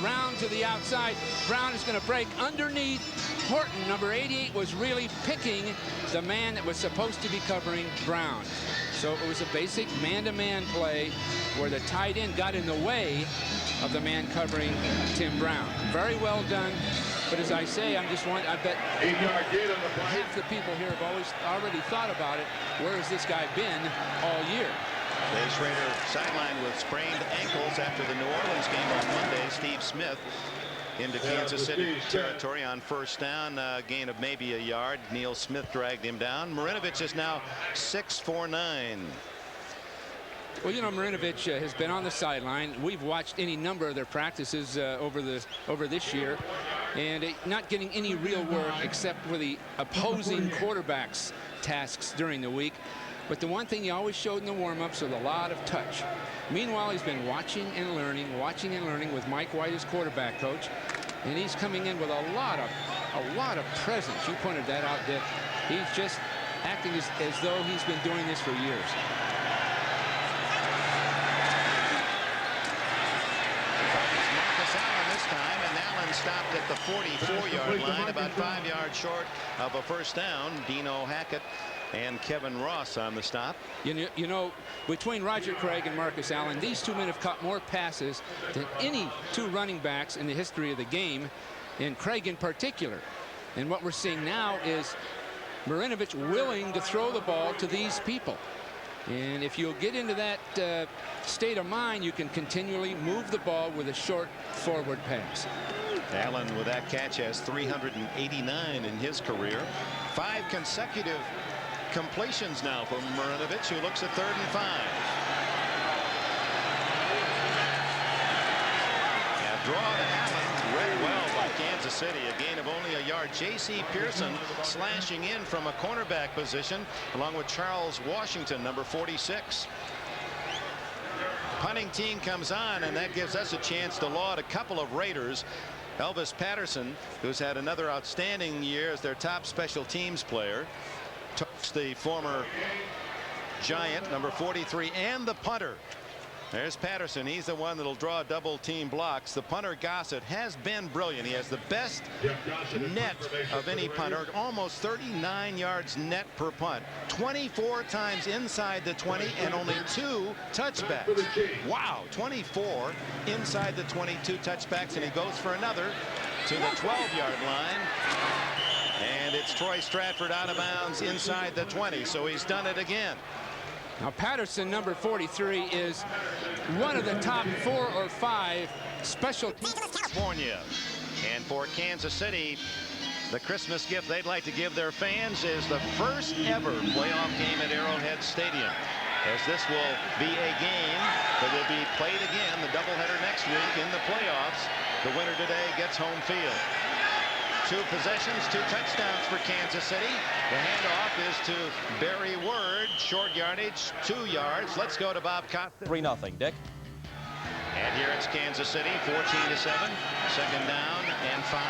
around to the outside, Brown is going to break underneath. Horton, number 88, was really picking the man that was supposed to be covering Brown. So it was a basic man-to-man play where the tight end got in the way of the man covering Tim Brown. Very well done. But as I say, I bet half the people here have already thought about it. Where has this guy been all year? Jay Schrader sidelined with sprained ankles after the New Orleans game on Monday. Steve Smith into Kansas City territory on first down, gain of maybe a yard. Neil Smith dragged him down. Marinovich is now 6'4'9". Well, you know, Marinovich has been on the sideline. We've watched any number of their practices over this year, and not getting any real work except for the opposing quarterbacks' tasks during the week. But the one thing he always showed in the warm-ups was a lot of touch. Meanwhile, he's been watching and learning with Mike White as quarterback coach, and he's coming in with a lot of presence. You pointed that out, Dick. He's just acting as though he's been doing this for years. Marcus Allen this time, and Allen stopped at the 44-yard line, about 5 yards short of a first down. Dino Hackett and Kevin Ross on the stop. You know, between Roger Craig and Marcus Allen, these two men have caught more passes than any two running backs in the history of the game, and Craig in particular. And what we're seeing now is Marinovich willing to throw the ball to these people. And if you'll get into that state of mind, you can continually move the ball with a short forward pass. Allen with that catch has 389 in his career. 5 consecutive completions now for Marinovich, who looks at 3rd and 5. Now draw to Allen, read well by Kansas City. A gain of only a yard. J.C. Pearson slashing in from a cornerback position along with Charles Washington, number 46. Punting team comes on, and that gives us a chance to laud a couple of Raiders. Elvis Patterson, who's had another outstanding year as their top special teams player. The former Giant, number 43, and the punter. There's Patterson. He's the one that'll draw double team blocks. The punter, Gossett, has been brilliant. He has the best net of any punter, almost 39 yards net per punt, 24 times inside the 20, and only 2 touchbacks. Wow, 24 inside the 22 touchbacks, and he goes for another to the 12-yard line. And it's Troy Stratford out of bounds inside the 20, so he's done it again. Now, Patterson, number 43, is one of the top 4 or 5 special teams. California. And for Kansas City, the Christmas gift they'd like to give their fans is the first ever playoff game at Arrowhead Stadium, as this will be a game that will be played again, the doubleheader next week in the playoffs. The winner today gets home field. 2 possessions, 2 touchdowns for Kansas City. The handoff is to Barry Word, short yardage, 2 yards. Let's go to Bob Costa. 3-0, Dick. And here it's Kansas City, 14-7, second down and 5.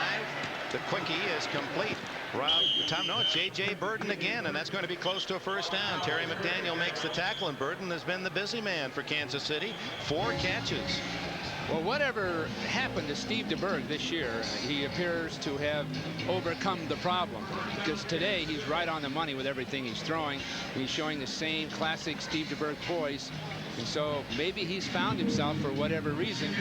The quickie is complete. J.J. Burden again, and that's going to be close to a first down. Terry McDaniel makes the tackle, and Burden has been the busy man for Kansas City. 4 catches. Well, whatever happened to Steve DeBerg this year, he appears to have overcome the problem, because today he's right on the money with everything he's throwing. He's showing the same classic Steve DeBerg poise. And so maybe he's found himself for whatever reason.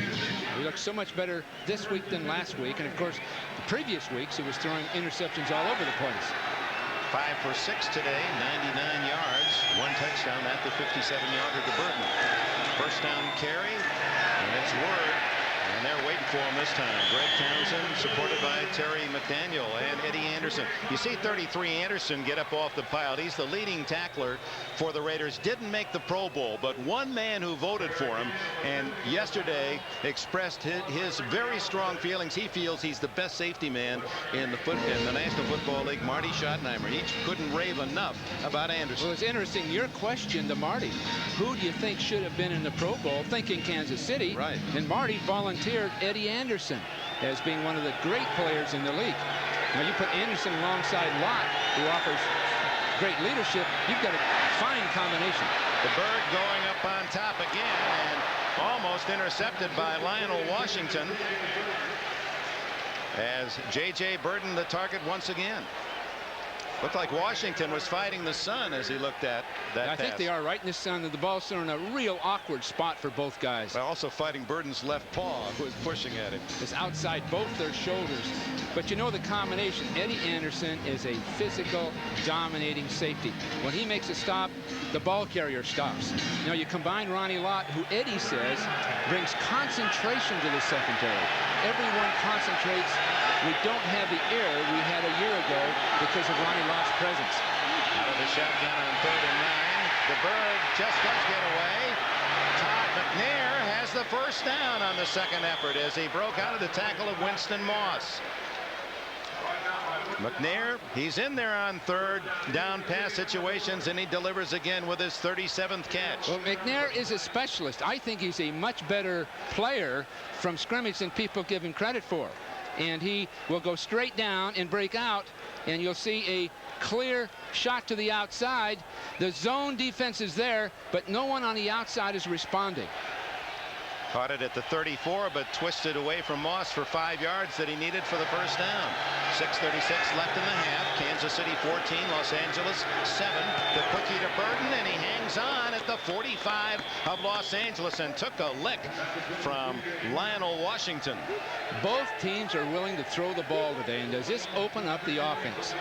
He looks so much better this week than last week. And of course, the previous weeks he was throwing interceptions all over the place. 5 for 6 today, 99 yards, 1 touchdown at the 57-yarder to Burton. First down carry, and it's Word. And they're waiting for him this time. Greg Townsend, supported by Terry McDaniel and Eddie Anderson. You see 33 Anderson get up off the pile. He's the leading tackler for the Raiders. Didn't make the Pro Bowl, but one man who voted for him and yesterday expressed his very strong feelings. He feels he's the best safety man in the National Football League, Marty Schottenheimer. He couldn't rave enough about Anderson. Well, it's interesting. Your question to Marty, who do you think should have been in the Pro Bowl? Thinking Kansas City. Right. And Marty volunteered Eddie Anderson as being one of the great players in the league. Now you put Anderson alongside Lott, who offers great leadership. You've got a fine combination. The Berg going up on top again and almost intercepted by Lionel Washington, as J.J. Burden the target once again. Looked like Washington was fighting the sun as he looked at that I think they are right in the sun. The ball's thrown in a real awkward spot for both guys. But also fighting Burden's left paw, who was pushing at him. It's outside both their shoulders. But you know the combination. Eddie Anderson is a physical, dominating safety. When he makes a stop, the ball carrier stops. Now you combine Ronnie Lott, who Eddie says brings concentration to the secondary. Everyone concentrates. We don't have the air we had a year ago because of Ronnie Lott's presence. Out of the shotgun on 3rd and 9. The Berg just does get away. Todd McNair has the first down on the second effort as he broke out of the tackle of Winston Moss. McNair, he's in there on 3rd down pass situations, and he delivers again with his 37th catch. Well, McNair is a specialist. I think he's a much better player from scrimmage than people give him credit for. And he will go straight down and break out, and you'll see a clear shot to the outside. The zone defense is there, but no one on the outside is responding. Caught it at the 34, but twisted away from Moss for 5 yards that he needed for the first down. 6:36 left in the half. Kansas City 14, Los Angeles 7. The quickie to Burden, and he hangs on at the 45 of Los Angeles and took a lick from Lionel Washington. Both teams are willing to throw the ball today, and does this open up the offense?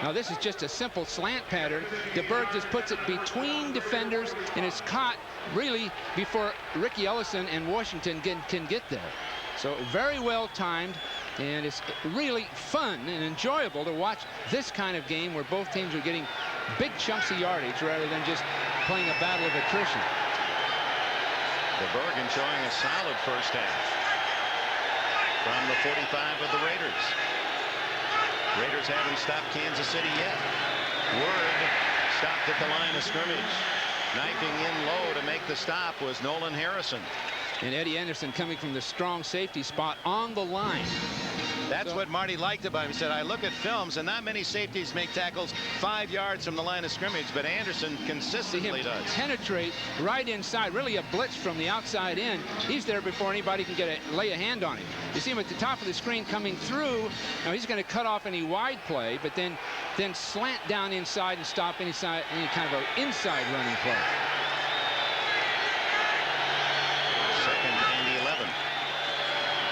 Now this is just a simple slant pattern. DeBerg just puts it between defenders, and it's caught really before Ricky Ellison and Washington can get there. So very well timed, and it's really fun and enjoyable to watch this kind of game where both teams are getting big chunks of yardage rather than just playing a battle of attrition. DeBerg enjoying a solid first half from the 45 of the Raiders. Raiders haven't stopped Kansas City yet. Word stopped at the line of scrimmage. Knifing in low to make the stop was Nolan Harrison. And Eddie Anderson coming from the strong safety spot on the line. That's what Marty liked about him. He said, I look at films, and not many safeties make tackles 5 yards from the line of scrimmage, but Anderson consistently does. Penetrate right inside, really a blitz from the outside in. He's there before anybody can lay a hand on him. You see him at the top of the screen coming through. Now he's going to cut off any wide play, but then slant down inside and stop any kind of an inside running play. 2nd and 11.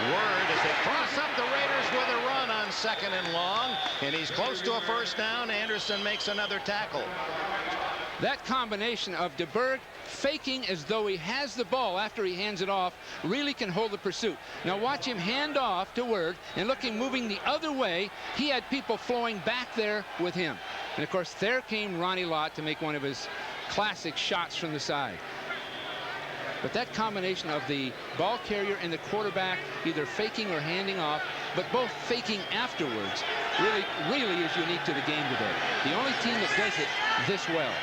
Word as they cross up the Raiders with a run on 2nd and long, and he's close to a first down. Anderson makes another tackle. That combination of DeBerg faking as though he has the ball after he hands it off really can hold the pursuit. Now watch him hand off to Word, and looking moving the other way. He had people flowing back there with him. And of course there came Ronnie Lott to make one of his classic shots from the side. But that combination of the ball carrier and the quarterback either faking or handing off, but both faking afterwards, really is unique to the game today. The only team that does it this well.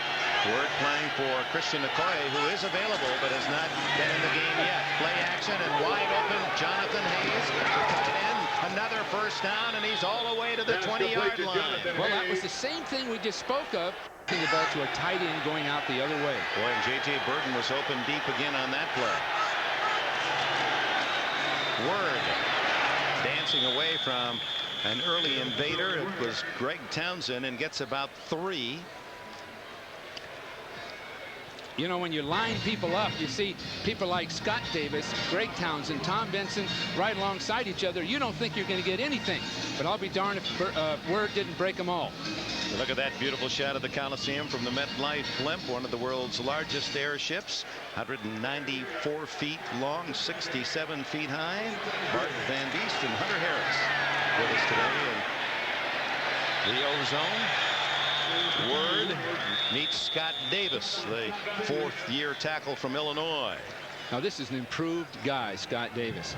Word playing for Christian Okoye, who is available but has not been in the game yet. Play action and wide open. Jonathan Hayes, the tight end, another first down, and he's all the way to the 20-yard line. Well, that was the same thing we just spoke of. The ball to a tight end going out the other way. Boy, and J.J. Burton was open deep again on that play. Word dancing away from an early invader. It was Greg Townsend, and gets about 3. You know, when you line people up, you see people like Scott Davis, Greg Townsend, Tom Benson right alongside each other. You don't think you're going to get anything, but I'll be darned if Word didn't break them all. Look at that beautiful shot of the Coliseum from the MetLife Blimp, one of the world's largest airships, 194 feet long, 67 feet high. Bart Van Beest and Hunter Harris with us today in the Ozone. Word meets Scott Davis, the 4th-year tackle from Illinois. Now this is an improved guy, Scott Davis.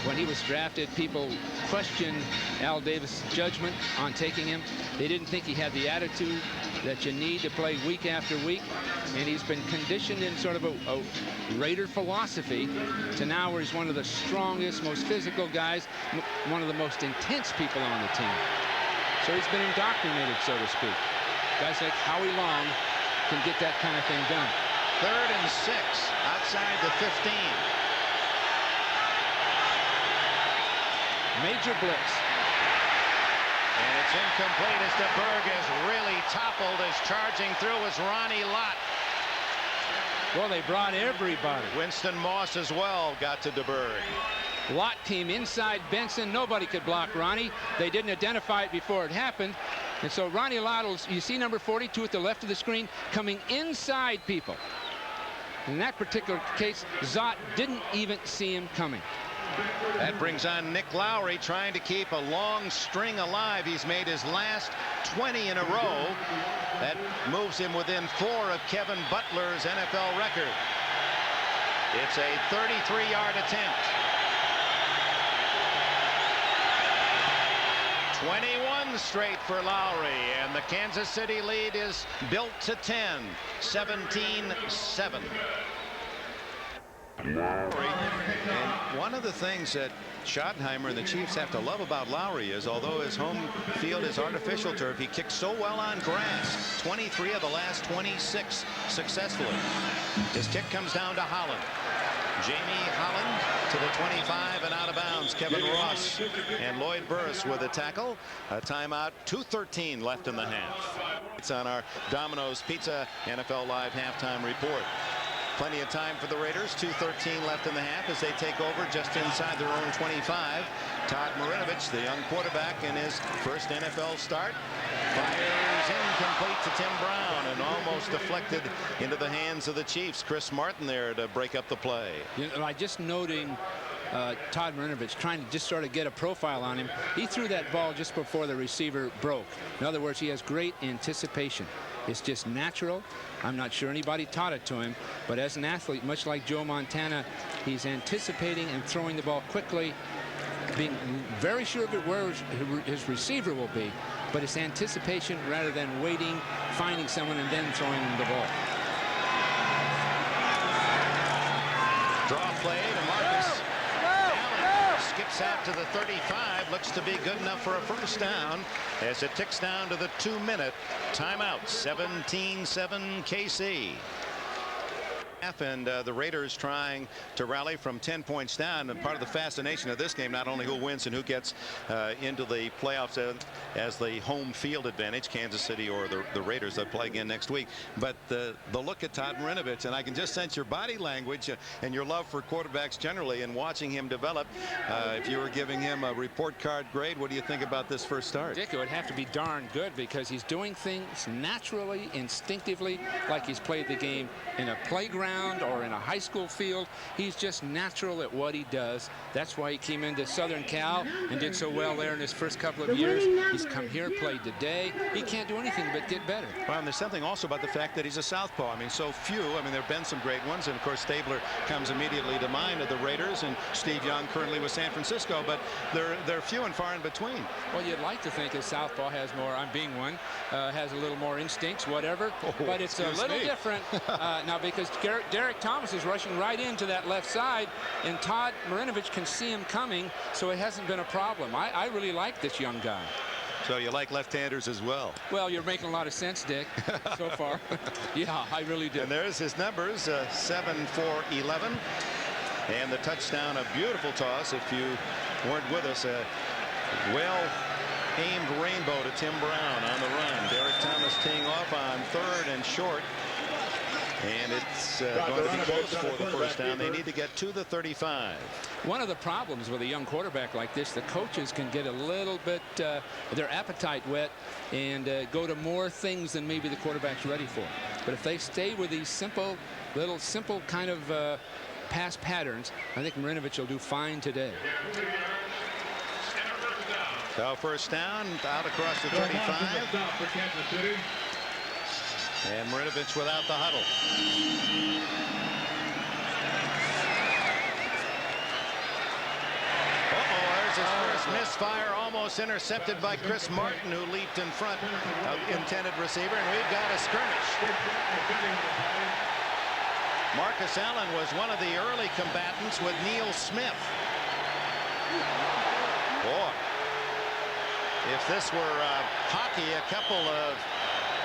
When he was drafted, people questioned Al Davis' judgment on taking him. They didn't think he had the attitude that you need to play week after week, and he's been conditioned in sort of a Raider philosophy to now where he's one of the strongest, most physical guys, one of the most intense people on the team. So he's been indoctrinated, so to speak. Guys like Howie Long can get that kind of thing done. 3rd and 6 outside the 15. Major blitz. And it's incomplete as DeBerg is really toppled. As charging through was Ronnie Lott. Well, they brought everybody. Winston Moss as well got to DeBerg. Lott came inside Benson. Nobody could block Ronnie. They didn't identify it before it happened. And so Ronnie Lott, you see number 42 at the left of the screen, coming inside people. In that particular case, Zott didn't even see him coming. That brings on Nick Lowry, trying to keep a long string alive. He's made his last 20 in a row. That moves him within 4 of Kevin Butler's NFL record. It's a 33-yard attempt. 21 straight for Lowry, and the Kansas City lead is built to 10, 17-7. And one of the things that Schottenheimer and the Chiefs have to love about Lowry is, although his home field is artificial turf, he kicks so well on grass. 23 of the last 26 successfully. His kick comes down to Holland. Jamie Holland to the 25 and out of bounds. Kevin Ross and Lloyd Burris with a tackle. A timeout. 2:13 left in the half. It's on our Domino's Pizza NFL Live halftime report. Plenty of time for the Raiders. 2:13 left in the half as they take over just inside their own 25. Todd Marinovich, the young quarterback, in his first NFL start, fires incomplete to Tim Brown and almost deflected into the hands of the Chiefs. Chris Martin there to break up the play. You know, just noting Todd Marinovich trying to just sort of get a profile on him. He threw that ball just before the receiver broke. In other words, he has great anticipation. It's just natural. I'm not sure anybody taught it to him, but as an athlete, much like Joe Montana, he's anticipating and throwing the ball quickly, being very sure of it where his receiver will be, but it's anticipation rather than waiting, finding someone, and then throwing him the ball. Draw play to Marcus. Allen skips out to the 35. Looks to be good enough for a first down as it ticks down to the 2-minute timeout. 17-7 KC. And the Raiders trying to rally from 10 points down. And part of the fascination of this game, not only who wins and who gets into the playoffs as the home field advantage, Kansas City or the Raiders that play again next week, but the look at Todd Marinovich, and I can just sense your body language and your love for quarterbacks generally, and watching him develop. If you were giving him a report card grade, what do you think about this first start? Dick, it would have to be darn good, because he's doing things naturally, instinctively, like he's played the game in a playground or in a high school field. He's just natural at what he does. That's why he came into Southern Cal and did so well there in his first couple of years. He's come here, played today. He can't do anything but get better. Well, and there's something also about the fact that he's a southpaw. I mean, so few. I mean, there have been some great ones, and of course Stabler comes immediately to mind of the Raiders, and Steve Young currently with San Francisco, but they're few and far in between. Well, you'd like to think a southpaw has more, I'm being one, has a little more instincts, whatever, but it's a little different now, because Derek Thomas is rushing right into that left side, and Todd Marinovich can see him coming, so it hasn't been a problem. I really like this young guy. So you like left-handers as well? Well, you're making a lot of sense, Dick, so far. Yeah, I really do. And there's his numbers, 7 for 11. And the touchdown, a beautiful toss. If you weren't with us, a well-aimed rainbow to Tim Brown on the run. Derek Thomas teeing off on 3rd and short. And it's going to be close for the first down. They need to get to the 35. One of the problems with a young quarterback like this, the coaches can get a little bit their appetite whet and go to more things than maybe the quarterback's ready for. But if they stay with these simple kind of pass patterns, I think Marinovich will do fine today. So first down, out across the 35. And Marinovich without the huddle. There's his first misfire, almost intercepted by Chris Martin, who leaped in front of the intended receiver, and we've got a skirmish. Marcus Allen was one of the early combatants with Neil Smith. Boy, if this were hockey, a couple of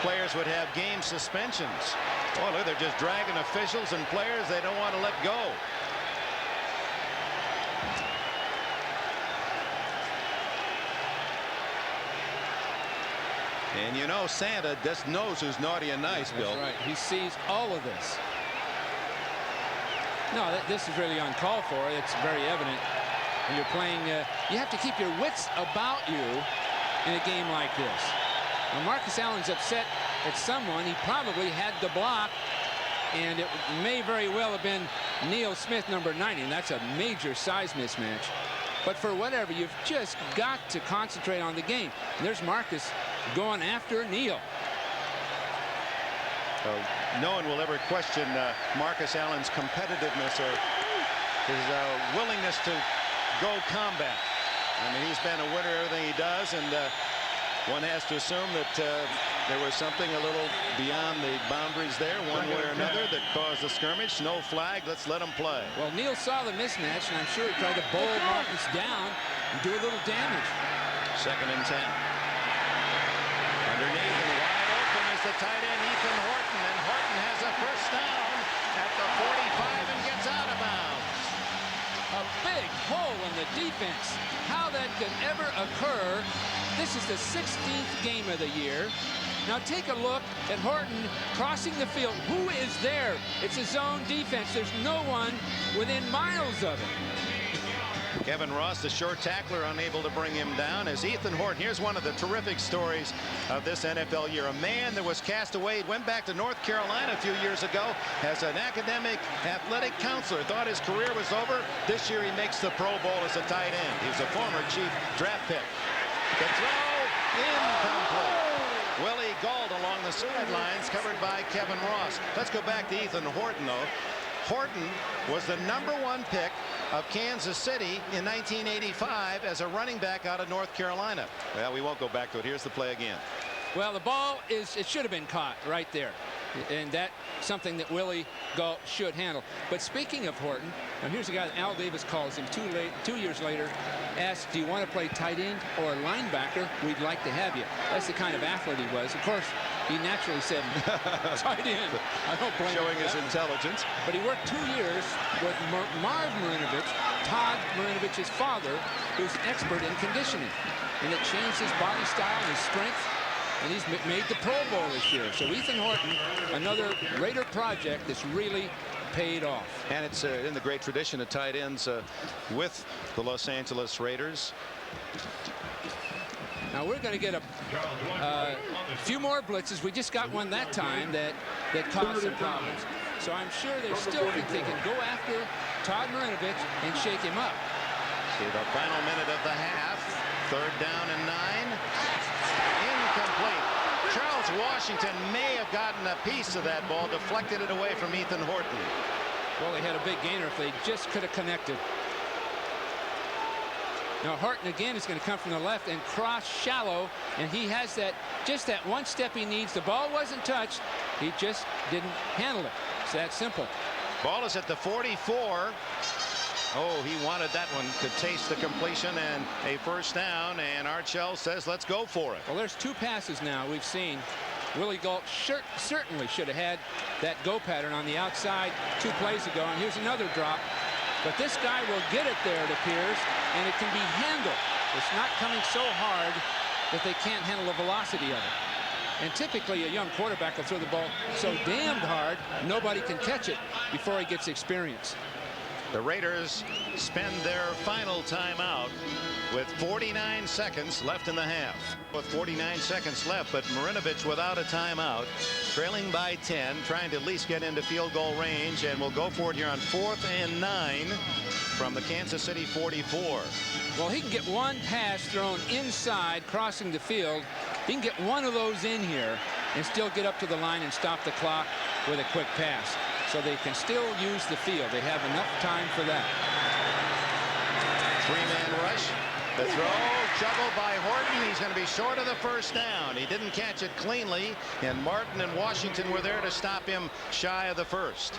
players would have game suspensions. Oh, look, they're just dragging officials and players they don't want to let go. And you know, Santa just knows who's naughty and nice, Bill. That's right. He sees all of this. No, this is really uncalled for. It's very evident. When you're playing, you have to keep your wits about you in a game like this. Now, Marcus Allen's upset at someone. He probably had the block, and it may very well have been Neil Smith, number 90, and that's a major size mismatch. But for whatever, you've just got to concentrate on the game. And there's Marcus going after Neil. No one will ever question Marcus Allen's competitiveness or his willingness to go combat. I mean, he's been a winner everything he does, and one has to assume that there was something a little beyond the boundaries there, one way or another, that caused the skirmish. No flag. Let's let him play. Well, Neil saw the mismatch, and I'm sure he tried to bowl Marcus down and do a little damage. 2nd and 10. Underneath and wide open is the tight end Ethan Horton, and Horton has a first down at the 45 and gets out of bounds. A big hole in the defense. How that could ever occur. This is the 16th game of the year. Now take a look at Horton crossing the field. Who is there? It's a zone defense. There's no one within miles of it. Kevin Ross, the short tackler, unable to bring him down. As Ethan Horton, here's one of the terrific stories of this NFL year. A man that was cast away, went back to North Carolina a few years ago as an academic athletic counselor. Thought his career was over. This year he makes the Pro Bowl as a tight end. He's a former Chief draft pick. The throw, incomplete. Willie Gauld along the sidelines, covered by Kevin Ross. Let's go back to Ethan Horton, though. Horton was the #1 pick of Kansas City in 1985 as a running back out of North Carolina. Well, we won't go back to it. Here's the play again. Well, the ball it should have been caught right there. And that's something that Willie Gauld should handle. But speaking of Horton, now here's a guy that Al Davis calls him 2 years later, asks, do you want to play tight end or linebacker? We'd like to have you. That's the kind of athlete he was. Of course, he naturally said tight end. I don't blame him. Showing his intelligence. But he worked 2 years with Marv Marinovich, Todd Marinovich's father, who's expert in conditioning. And it changed his body style and his strength. And he's made the Pro Bowl this year. So Ethan Horton, another Raider project that's really paid off. And it's in the great tradition of tight ends with the Los Angeles Raiders. Now we're going to get a few more blitzes. We just got one that time that caused some problems. So I'm sure they still think they can go after Todd Marinovich and shake him up. See the final minute of the half. 3rd down and 9. Incomplete. Charles Washington may have gotten a piece of that ball, deflected it away from Ethan Horton. Well, they had a big gainer if they just could have connected. Now Horton again is going to come from the left and cross shallow, and he has just that one step he needs. The ball wasn't touched. He just didn't handle it. It's that simple. Ball is at the 44. Oh, he wanted that one to taste the completion and a first down, and Archell says let's go for it. Well, there's 2 passes now we've seen. Willie Gault certainly should have had that go pattern on the outside 2 plays ago, and here's another drop. But this guy will get it there, it appears, and it can be handled. It's not coming so hard that they can't handle the velocity of it. And typically a young quarterback will throw the ball so damned hard nobody can catch it before he gets experience. The Raiders spend their final timeout with 49 seconds left in the half. With 49 seconds left, but Marinovich without a timeout, trailing by 10, trying to at least get into field goal range, and will go for it here on 4th and 9 from the Kansas City 44. Well, he can get one pass thrown inside, crossing the field. He can get one of those in here and still get up to the line and stop the clock with a quick pass. So they can still use the field. They have enough time for that. 3-man rush. The throw, juggled by Horton. He's going to be short of the first down. He didn't catch it cleanly, and Martin and Washington were there to stop him shy of the first.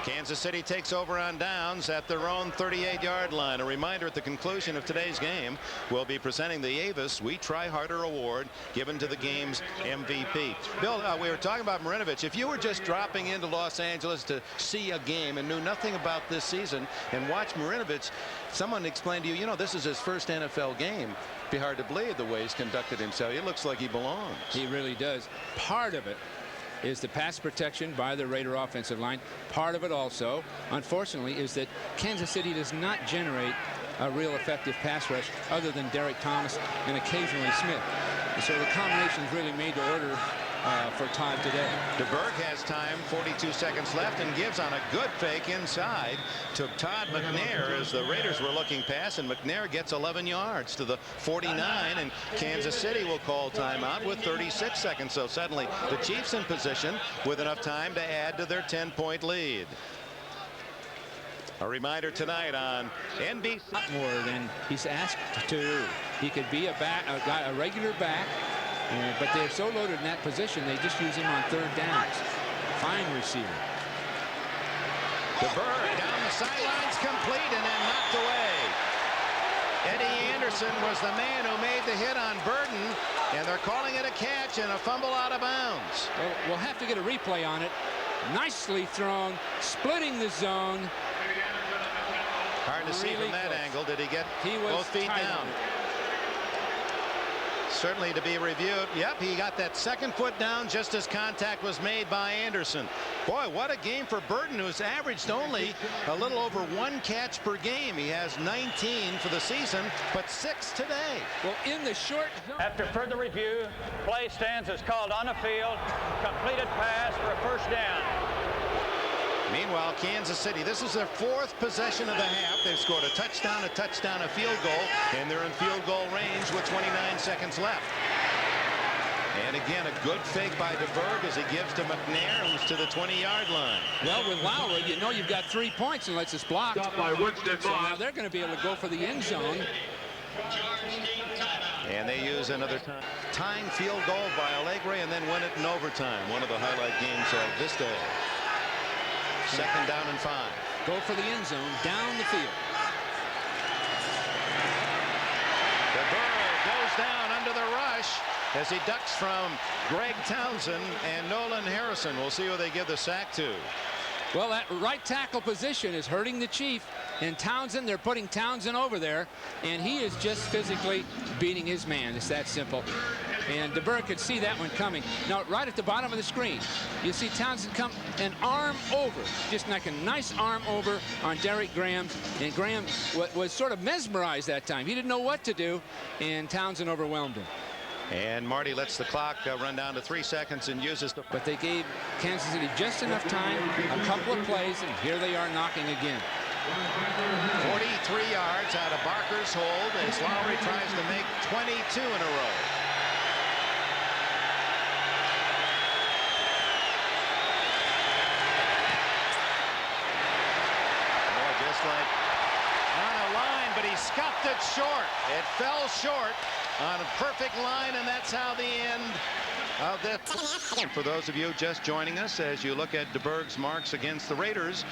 Kansas City takes over on downs at their own 38-yard line. A reminder, at the conclusion of today's game, we'll be presenting the Avis We Try Harder Award, given to the game's MVP. Bill, we were talking about Marinovich. If you were just dropping into Los Angeles to see a game and knew nothing about this season and watch Marinovich, someone explained to you, you know, this is his first NFL game. It'd be hard to believe the way he's conducted himself. It looks like he belongs. He really does. Part of it is the pass protection by the Raider offensive line. Part of it also, unfortunately, is that Kansas City does not generate a real effective pass rush other than Derek Thomas and occasionally Smith. And so the combination is really made to order for Todd today. DeBerg has time, 42 seconds left, and gives on a good fake inside to Todd McNair as the Raiders were looking past, and McNair gets 11 yards to the 49, and Kansas City will call timeout with 36 seconds. So suddenly the Chiefs in position with enough time to add to their 10-point lead. A reminder tonight on NBC. More than he's asked to. He could be a regular back. But they're so loaded in that position, they just use him on 3rd downs. Fine receiver. DeBerg down the sidelines, complete, and then knocked away. Eddie Anderson was the man who made the hit on Burton, and they're calling it a catch and a fumble out of bounds. Well, we'll have to get a replay on it. Nicely thrown, splitting the zone. Hard to see from that angle. Did he get both feet down? Certainly to be reviewed. Yep, he got that 2nd foot down just as contact was made by Anderson. Boy, what a game for Burton, who's averaged only a little over 1 catch per game. He has 19 for the season, but 6 today. Well, in the short zone. After further review, play stands as called on the field. Completed pass for a first down. Meanwhile, Kansas City, this is their 4th possession of the half. They've scored a touchdown, a field goal, and they're in field goal range with 29 seconds left. And again, a good fake by DeBerg as he gives to McNair, who's to the 20-yard line. Well, with Lowry, you know you've got 3 points unless it's blocked. So now they're going to be able to go for the end zone. And they use another tying field goal by Allegre and then win it in overtime. One of the highlight games of this day. 2nd down and 5. Go for the end zone, down the field. DeBerg goes down under the rush as he ducks from Greg Townsend and Nolan Harrison. We'll see who they give the sack to. Well, that right tackle position is hurting the Chief. And Townsend, they're putting Townsend over there, and he is just physically beating his man. It's that simple. And DeBerg could see that one coming. Now, right at the bottom of the screen, you see Townsend come an arm over, just like a nice arm over on Derek Graham. And Graham was sort of mesmerized that time. He didn't know what to do, and Townsend overwhelmed him. And Marty lets the clock run down to 3 seconds and uses the... But they gave Kansas City just enough time, a couple of plays, and here they are knocking again. 43 yards out of Barker's hold as Lowry tries to make 22 in a row. Oh, just like on a line, but he scuffed it short. It fell short on a perfect line, and that's how the end of this. For those of you just joining us, as you look at DeBerg's marks against the Raiders,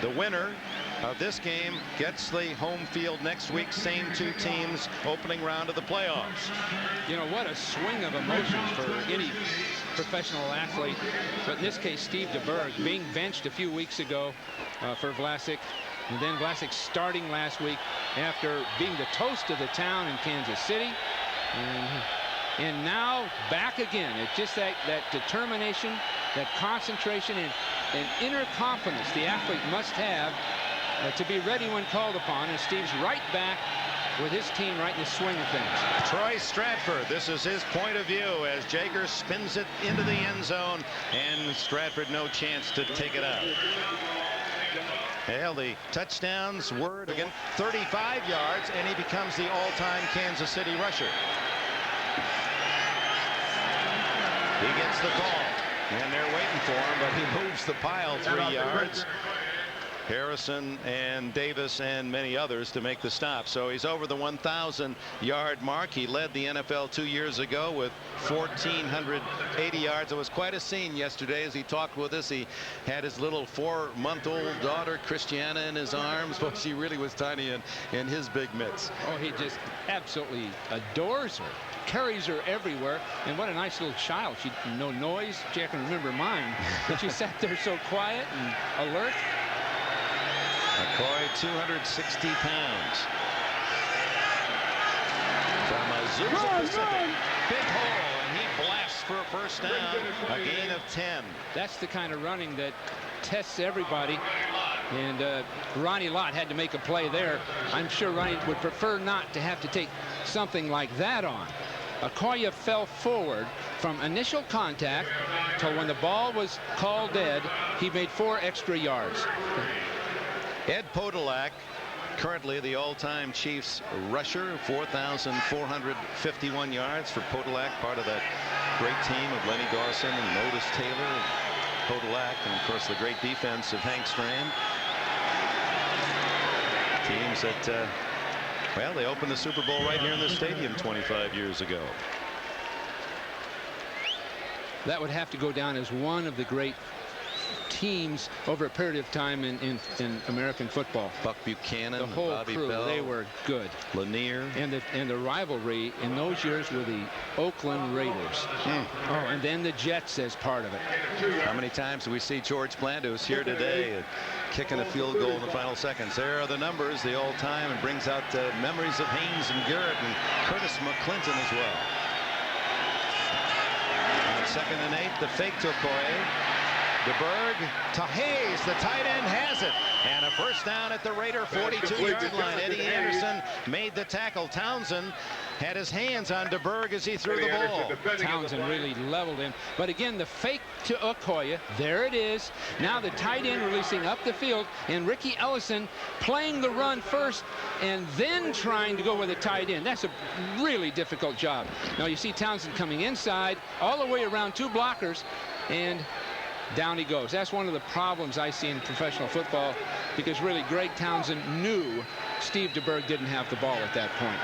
the winner of this game gets the home field next week. Same two teams opening round of the playoffs. You know, what a swing of emotions for any professional athlete. But in this case, Steve DeBerg being benched a few weeks ago for Vlasic. And then Vlasic starting last week after being the toast of the town in Kansas City. And now back again. It's just that determination, that concentration, and inner confidence the athlete must have to be ready when called upon. And Steve's right back with his team right in the swing of things. Troy Stratford, this is his point of view as Jager spins it into the end zone, and Stratford no chance to take it out. Well, the touchdowns were again 35 yards, and he becomes the all-time Kansas City rusher. He gets the call, and they're waiting for him, but he moves the pile 3 yards. Harrison and Davis and many others to make the stop. So he's over the 1,000-yard mark. He led the NFL 2 years ago with 1,480 yards. It was quite a scene yesterday as he talked with us. He had his little 4-month-old daughter, Christiana, in his arms, but she really was tiny in his big mitts. Oh, he just absolutely adores her. Carries her everywhere, and what a nice little child. She no noise. I can remember mine, but she sat there so quiet and alert. McCoy, 260 pounds. From Azusa Pacific. Big hole, and he blasts for a first down. A gain of 10. That's the kind of running that tests everybody. And Ronnie Lott had to make a play there. I'm sure Ronnie would prefer not to have to take something like that on. Okoye fell forward from initial contact till when the ball was called dead. He made 4 extra yards. Ed Podolak, currently the all-time Chiefs rusher, 4,451 yards for Podolak, part of that great team of Lenny Dawson and Otis Taylor, and Podolak, and of course the great defense of Hank Strand. Teams that, well, they opened the Super Bowl right here in the stadium 25 years ago. That would have to go down as one of the great teams over a period of time in American football. Buck Buchanan, the whole Bobby crew, Bell, they were good. Lanier, and the rivalry in those years were the Oakland Raiders. Oh, and then the Jets as part of it. How many times do we see George Blandos here today kicking a field goal in the final seconds? There are the numbers, the all-time, and brings out memories of Haynes and Garrett and Curtis McClinton as well. On 2nd and 8, the fake to Okoye. DeBerg to Hayes. The tight end has it. And a first down at the Raider 42-yard line. Eddie Anderson made the tackle. Townsend had his hands on DeBerg as he threw the ball. Townsend really leveled him. But again, the fake to Okoye. There it is. Now the tight end releasing up the field. And Ricky Ellison playing the run first and then trying to go with the tight end. That's a really difficult job. Now you see Townsend coming inside all the way around 2 blockers. And down he goes. That's one of the problems I see in professional football, because really Greg Townsend knew Steve DeBerg didn't have the ball at that point.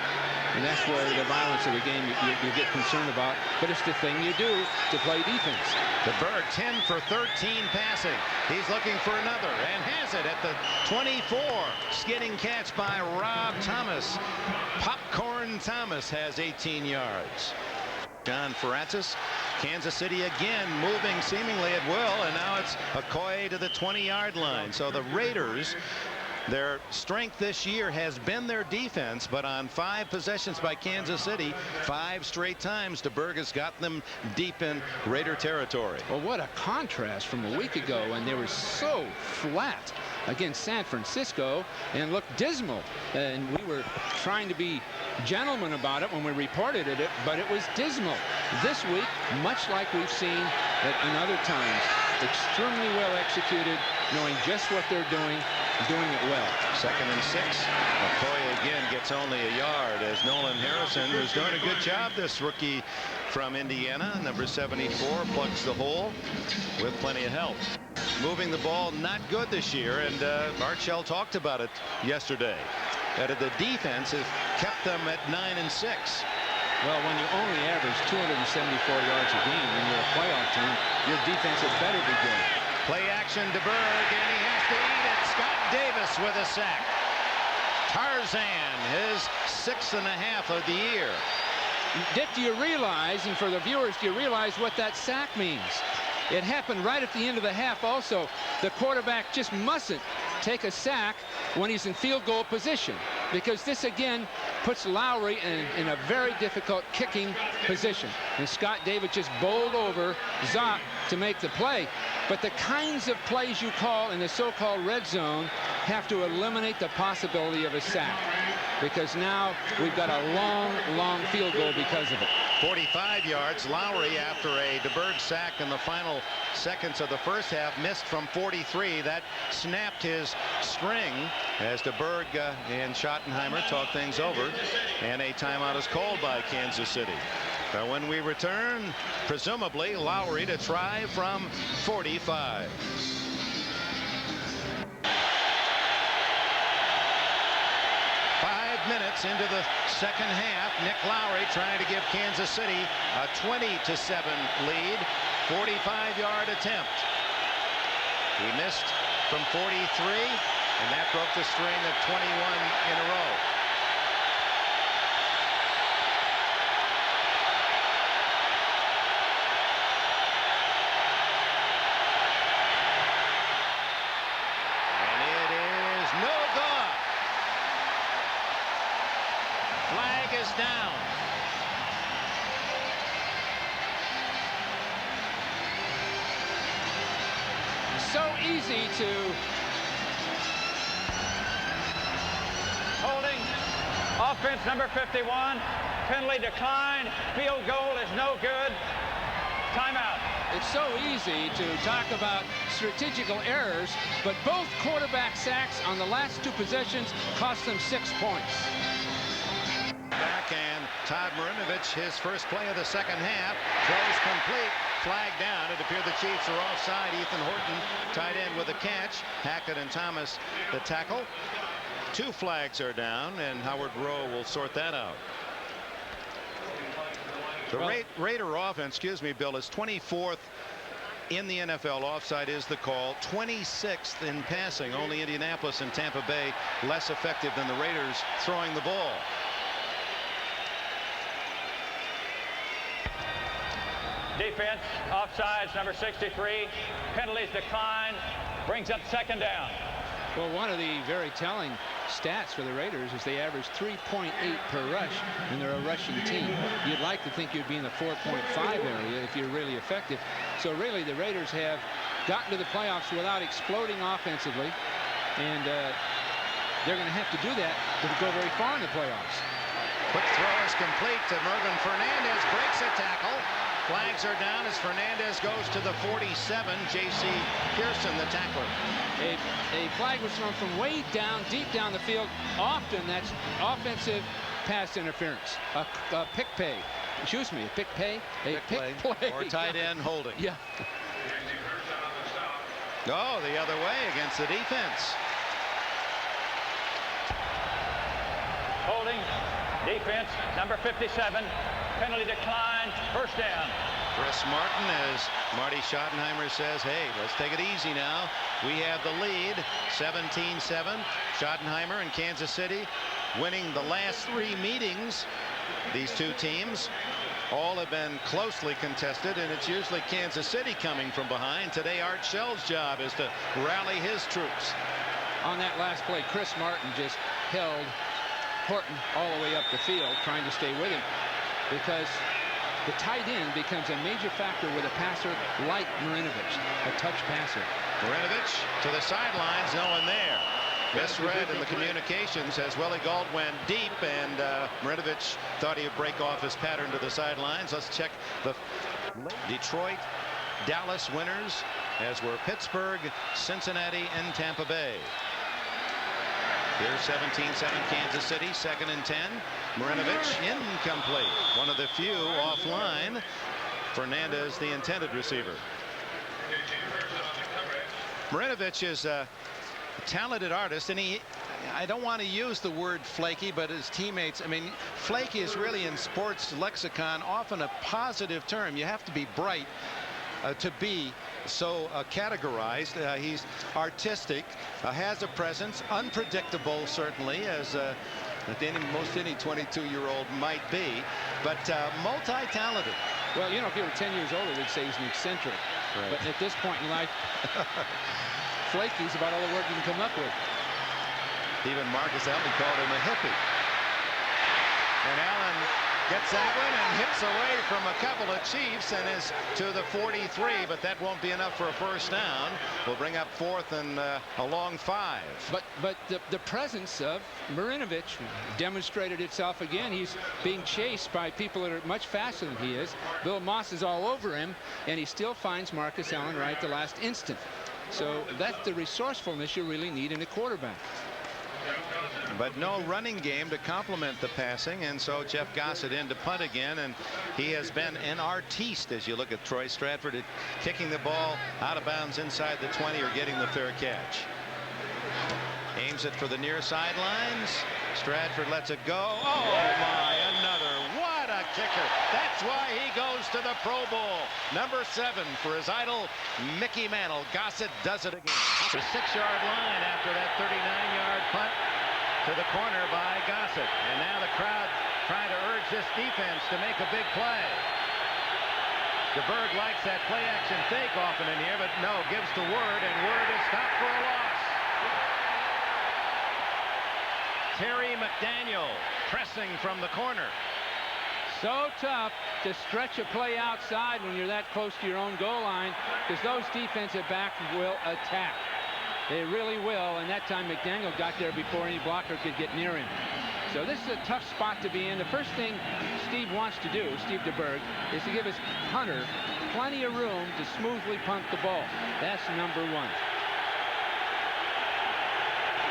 And that's where the violence of the game you get concerned about. But it's the thing you do to play defense. DeBerg 10 for 13 passing. He's looking for another and has it at the 24. Skidding catch by Rob Thomas. Popcorn Thomas has 18 yards. John Ferratis. Kansas City again moving seemingly at will, and now it's Okoye to the 20-yard line. So the Raiders, their strength this year has been their defense, but on 5 possessions by Kansas City, 5 straight times DeBerg has got them deep in Raider territory. Well, what a contrast from a week ago, and they were so flat against San Francisco and looked dismal. And we were trying to be gentlemen about it when we reported it, but it was dismal. This week, much like we've seen in other times, extremely well executed, knowing just what they're doing it well. 2nd and 6. Okoye again gets only a yard as Nolan Harrison, who's doing a good job, this rookie from Indiana, number 74, plugs the hole with plenty of help. Moving the ball not good this year, and Art Shell talked about it yesterday. That the defense has kept them at 9 and 6. Well, when you only average 274 yards a game and you're a playoff team, your defense had better be good. Play action DeBerg, and he has to eat it. Scott Davis with a sack. Tarzan, his 6.5 of the year. Dick, do you realize, and for the viewers, do you realize what that sack means? It happened right at the end of the half also. The quarterback just mustn't take a sack when he's in field goal position, because this again puts Lowry in a very difficult kicking position. And Scott Davis just bowled over Zock to make the play. But the kinds of plays you call in the so-called red zone have to eliminate the possibility of a sack, because now we've got a long field goal because of it. 45 yards. Lowry, after a DeBerg sack in the final seconds of the first half, missed from 43. That snapped his string as DeBerg and Schottenheimer talk things over, and a timeout is called by Kansas City. So when we return, presumably Lowry to try from 45. Minutes into the second half. Nick Lowry trying to give Kansas City a 20-7 lead. 45-yard attempt. He missed from 43, and that broke the string of 21 in a row. And it is no good. Flag is down. So easy to... Holding. Offense number 51. Penalty decline. Field goal is no good. Timeout. It's so easy to talk about strategical errors, but both quarterback sacks on the last 2 possessions cost them 6 points. Back, and Todd Marinovich, his first play of the second half, throws complete, flag down. It appeared the Chiefs are offside. Ethan Horton tied in with a catch. Hackett and Thomas the tackle. 2 flags are down, and Howard Rowe will sort that out. The Raider offense, excuse me, Bill, is 24th in the NFL. Offside is the call. 26th in passing. Only Indianapolis and Tampa Bay less effective than the Raiders throwing the ball. Defense, offsides, number 63. Penalties decline. Brings up second down. Well, one of the very telling stats for the Raiders is they average 3.8 per rush, and they're a rushing team. You'd like to think you'd be in the 4.5 area if you're really effective. So really, the Raiders have gotten to the playoffs without exploding offensively, and they're going to have to do that to go very far in the playoffs. Quick throw is complete to Mervin Fernandez. Breaks a tackle. Flags are down as Fernandez goes to the 47. J.C. Pearson, the tackler. A flag was thrown from way down, deep down the field. Often that's offensive pass interference. A pick pay. Excuse me, a pick pay? A pick play. Or tight end holding. Yeah. Oh, the other way against the defense. Holding. Defense, number 57. Penalty declined. First down. Chris Martin, as Marty Schottenheimer says, hey, let's take it easy now. We have the lead, 17-7. Schottenheimer and Kansas City winning the last 3 meetings. These two teams all have been closely contested, and it's usually Kansas City coming from behind. Today, Art Shell's job is to rally his troops. On that last play, Chris Martin just held Horton all the way up the field, trying to stay with him, because the tight end becomes a major factor with a passer like Marinovich, a touch passer. Marinovich to the sidelines, no one there. Misread in the communications as Willie Gault went deep, and Marinovich thought he would break off his pattern to the sidelines. Let's check the Detroit, Dallas winners, as were Pittsburgh, Cincinnati, and Tampa Bay. Here's 17-7 Kansas City, 2nd and 10. Marinovich incomplete. One of the few offline. Fernandez, the intended receiver. Marinovich is a talented artist, and I don't want to use the word flaky, but his teammates, I mean, flaky is really in sports lexicon often a positive term. You have to be bright to be so categorized. He's artistic, has a presence, unpredictable certainly, as most any 22-year-old might be, but multi-talented. Well, you know, if he were 10 years older, they'd say he's an eccentric. Right. But at this point in life, flaky is about all the word you can come up with. Even Marcus Allen called him a hippie. And Allen gets that one and hips away from a couple of Chiefs and is to the 43, but that won't be enough for a first down. We'll bring up 4th and a long 5. But the presence of Marinovich demonstrated itself again. He's being chased by people that are much faster than he is. Bill Moss is all over him, and he still finds Marcus Allen right at the last instant. So that's the resourcefulness you really need in a quarterback. But no running game to complement the passing, and so Jeff Gossett in to punt again, and he has been an artiste as you look at Troy Stratford at kicking the ball out of bounds inside the 20 or getting the fair catch. Aims it for the near sidelines. Stratford lets it go. Oh my, another. What a kicker. That's why he goes to the Pro Bowl. Number 7 for his idol, Mickey Mantle. Gossett does it again. The 6-yard line after that 39-yard punt to the corner by Gossett. And now the crowd trying to urge this defense to make a big play. DeBerg likes that play action fake often in here, but no, gives to Word, and Word is stopped for a loss. Terry McDaniel pressing from the corner. So tough to stretch a play outside when you're that close to your own goal line, because those defensive backs will attack. They really will, and that time McDaniel got there before any blocker could get near him. So this is a tough spot to be in. The first thing Steve wants to do, Steve DeBerg, is to give his punter plenty of room to smoothly punt the ball. That's number 1.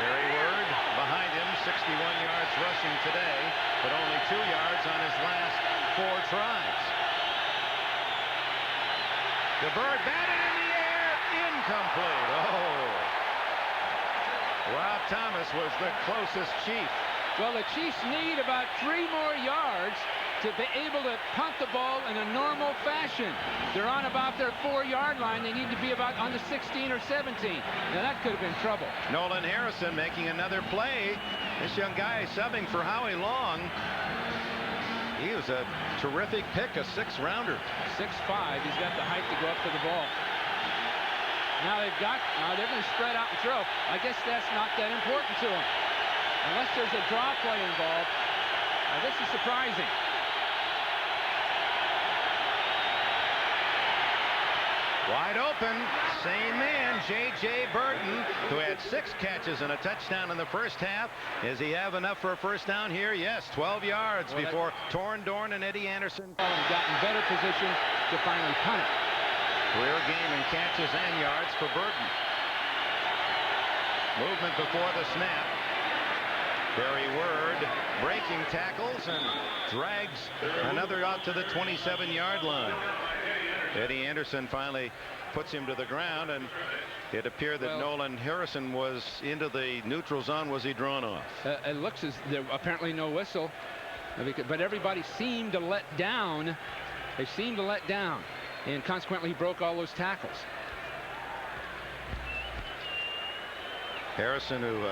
Barry Word behind him, 61 yards rushing today, but only 2 yards on his last 4 tries. DeBerg batted in the air, incomplete. Oh. Rob Thomas was the closest Chief. Well, the Chiefs need about 3 more yards to be able to punt the ball in a normal fashion. They're on about their 4-yard line. They need to be about on the 16 or 17. Now, that could have been trouble. Nolan Harrison making another play. This young guy subbing for Howie Long. He was a terrific pick, a 6-rounder. 6'5". He's got the height to go up to the ball. Now they're going to spread out and throw. I guess that's not that important to them. Unless there's a draw play involved. Now, this is surprising. Wide open, same man, J.J. Burton, who had 6 catches and a touchdown in the first half. Does he have enough for a first down here? Yes, 12 yards before Torn Dorn and Eddie Anderson got in better position to finally punt it. Career game in catches and yards for Burton. Movement before the snap. Barry Word breaking tackles and drags another out to the 27-yard line. Eddie Anderson finally puts him to the ground, and it appeared that Nolan Harrison was into the neutral zone. Was he drawn off? It looks as there apparently no whistle. But everybody seemed to let down. They seemed to let down, and consequently he broke all those tackles. Harrison, who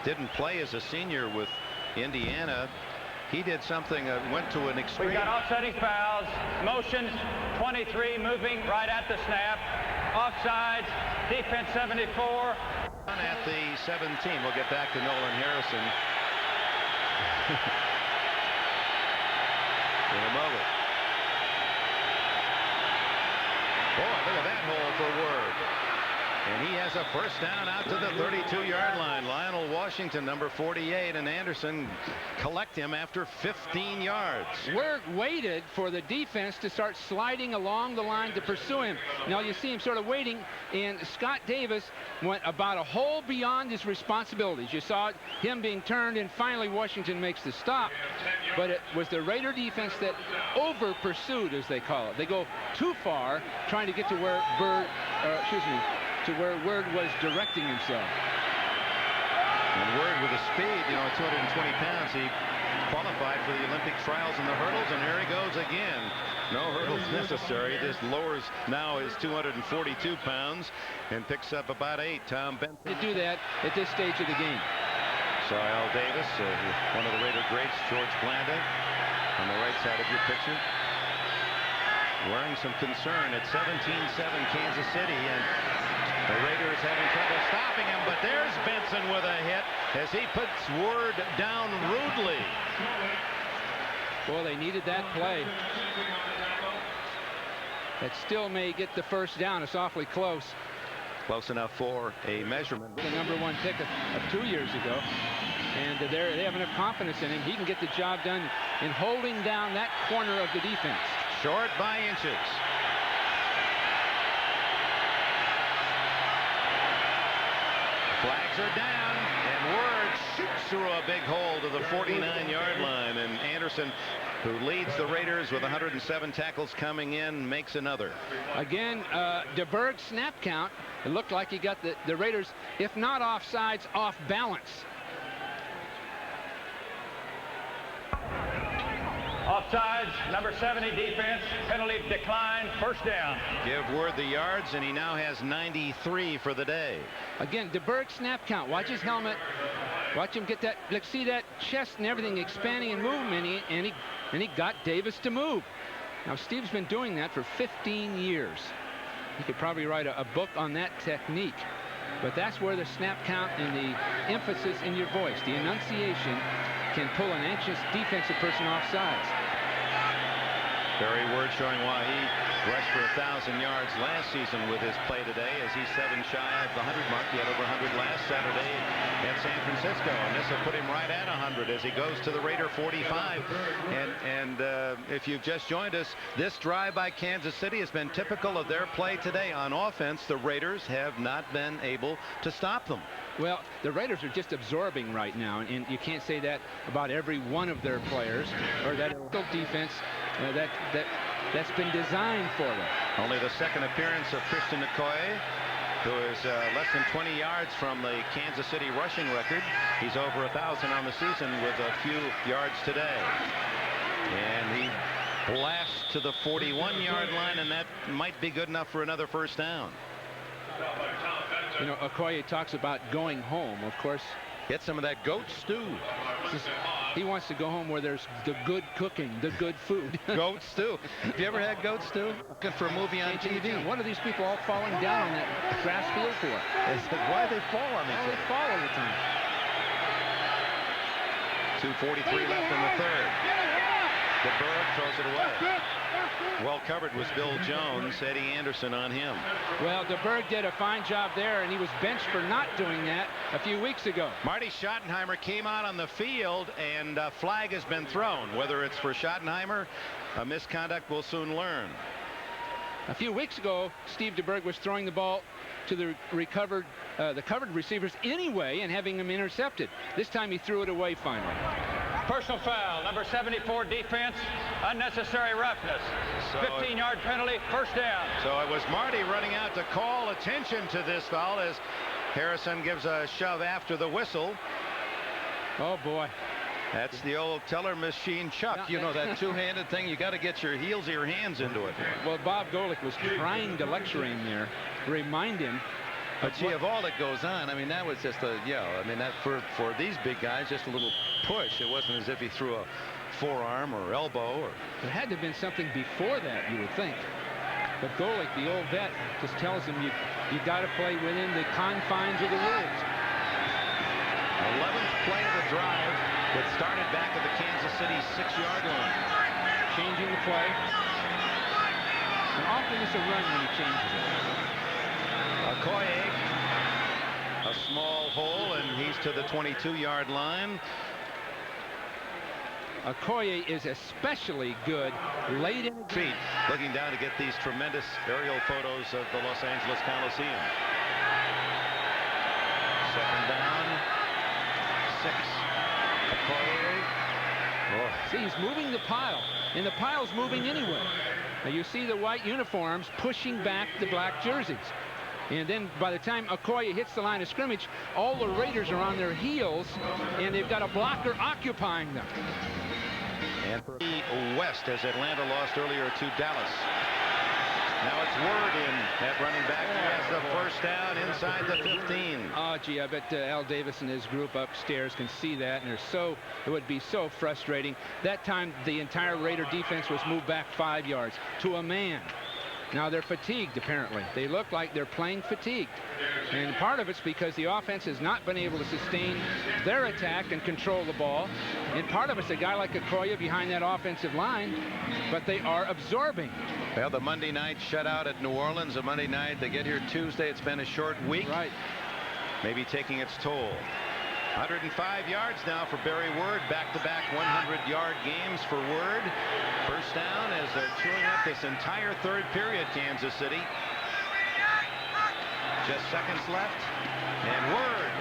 didn't play as a senior with Indiana, he did something, went to an extreme. We've got offsetting fouls, motions, 23 moving right at the snap, offsides, defense 74. At the 17, we'll get back to Nolan Harrison in a moment. Boy, look at that hole for Word. And he has a first down out to the 32-yard line. Lionel Washington, number 48, and Anderson collect him after 15 yards. Word waited for the defense to start sliding along the line to pursue him. Now you see him sort of waiting, and Scott Davis went about a hole beyond his responsibilities. You saw him being turned, and finally Washington makes the stop. But it was the Raider defense that over-pursued, as they call it. They go too far trying to get to where to where Word was directing himself. And Word with the speed, 220 pounds, he qualified for the Olympic trials in the hurdles, and here he goes again. No hurdles necessary. He just lowers now his 242 pounds and picks up about 8. Tom Benton. To do that at this stage of the game. Al Davis, one of the Raider greats, George Blanda, on the right side of your picture, wearing some concern at 17-7 Kansas City, and the Raiders having trouble stopping him, but there's Benson with a hit as he puts Word down rudely. Well, they needed that play. That still may get the first down. It's awfully close. Close enough for a measurement. The #1 pick of 2 years ago. And they have enough confidence in him. He can get the job done in holding down that corner of the defense. Short by inches. Flags are down, and Word shoots through a big hole to the 49-yard line, and Anderson, who leads the Raiders with 107 tackles coming in, makes another. Again, DeBerg snap count. It looked like he got the Raiders, if not offsides, off balance. Offsides, number 70 defense, penalty decline, first down. Give Word the yards, and he now has 93 for the day. Again, DeBerg snap count. Watch his helmet. Watch him get that. Let's see that chest and everything expanding and moving, and he got Davis to move. Now Steve's been doing that for 15 years. He could probably write a book on that technique. But that's where the snap count and the emphasis in your voice, the enunciation, can pull an anxious defensive person off sides. Barry Word showing why he rushed for 1,000 yards last season with his play today, as he's 7 shy of the 100 mark. He had over 100 last Saturday at San Francisco, and this will put him right at 100 as he goes to the Raider 45. And if you've just joined us, this drive by Kansas City has been typical of their play today. On offense, the Raiders have not been able to stop them. Well, the Raiders are just absorbing right now, and you can't say that about every one of their players, or that defense that's been designed for them. Only the second appearance of Christian Okoye, who is less than 20 yards from the Kansas City rushing record. He's over 1,000 on the season with a few yards today. And he blasts to the 41-yard line, and that might be good enough for another first down. Okoye talks about going home, of course. Get some of that goat stew. He wants to go home where there's the good cooking, the good food. Goat stew. Have you ever had goat stew? Looking for a movie on TV. What are these people all falling down on that grass field for? Why do they fall on each other? They fall all the time. 2:43 left in the third. DeBerg throws it away. Well covered was Bill Jones. Eddie Anderson on him. Well, DeBerg did a fine job there, and he was benched for not doing that a few weeks ago. Marty Schottenheimer came out on the field, and a flag has been thrown. Whether it's for Schottenheimer, a misconduct, we'll soon learn. A few weeks ago, Steve DeBerg was throwing the ball to the covered receivers anyway and having them intercepted. This time he threw it away finally. Personal foul, number 74 defense, unnecessary roughness. 15-yard penalty, first down. So it was Marty running out to call attention to this foul as Harrison gives a shove after the whistle. Oh, boy. That's the old teller machine chuck. You know, that two-handed thing. You got to get your heels or your hands into it. Well, Bob Golick was trying to lecture him there, remind him. But see, of all that goes on, I mean, that was just a, I mean, that for these big guys, just a little push. It wasn't as if he threw a forearm or elbow. Or there had to have been something before that, you would think. But Golick, the old vet, just tells him you got to play within the confines of the rules. 11th play of the drive that started back at the Kansas City 6-yard line. Changing the play. And often it's a run when he changes it. Okoye, a small hole, and he's to the 22-yard line. Okoye is especially good late in the feet, looking down to get these tremendous aerial photos of the Los Angeles Coliseum. Second down, 6. Okoye. Oh. See, he's moving the pile, and the pile's moving anyway. Now you see the white uniforms pushing back the black jerseys. And then by the time Okoye hits the line of scrimmage, all the Raiders are on their heels, and they've got a blocker occupying them. And for West, as Atlanta lost earlier to Dallas. Now it's Word in at running back. He has the first down inside the 15. Oh, gee, I bet Al Davis and his group upstairs can see that, and it would be so frustrating. That time, the entire Raider defense was moved back 5 yards to a man. Now they're fatigued, apparently. They look like they're playing fatigued. And part of it's because the offense has not been able to sustain their attack and control the ball. And part of it's a guy like Okoye behind that offensive line, but they are absorbing. Well, the Monday night shutout at New Orleans, a Monday night. They get here Tuesday. It's been a short week. Right. Maybe taking its toll. 105 yards now for Barry Word. Back-to-back 100-yard games for Word. First down as they're chewing up this entire third period, Kansas City. Just seconds left. And Word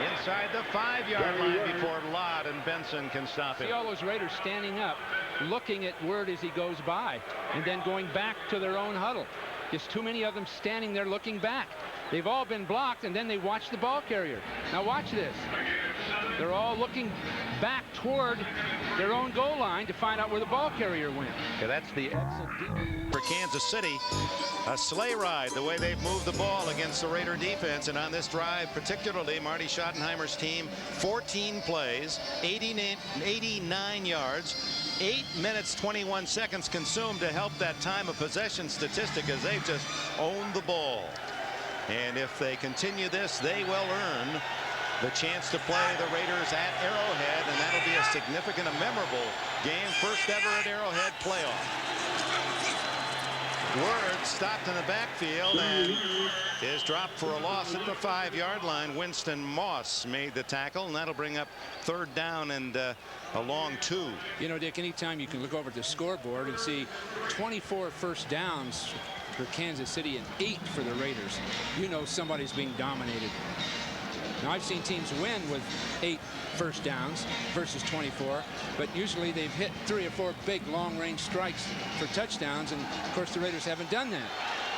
inside the 5-yard line before Lott and Benson can stop him. See all those Raiders standing up, looking at Word as he goes by, and then going back to their own huddle. Just too many of them standing there looking back. They've all been blocked, and then they watch the ball carrier. Now watch this. They're all looking back toward their own goal line to find out where the ball carrier went. Okay, that's the exit for Kansas City. A sleigh ride, the way they've moved the ball against the Raider defense. And on this drive, particularly, Marty Schottenheimer's team, 14 plays, 89 yards, 8 minutes, 21 seconds consumed to help that time of possession statistic as they've just owned the ball. And if they continue this, they will earn the chance to play the Raiders at Arrowhead, and that'll be a significant, a memorable game. First ever at Arrowhead playoff. Word stopped in the backfield and is dropped for a loss at the 5-yard line. Winston Moss made the tackle, and that'll bring up third down and a long 2. You know, Dick, anytime you can look over at the scoreboard and see 24 first downs for Kansas City and 8 for the Raiders, you know somebody's being dominated. Now, I've seen teams win with 8 first downs versus 24, but usually they've hit 3 or 4 big long-range strikes for touchdowns, and of course the Raiders haven't done that.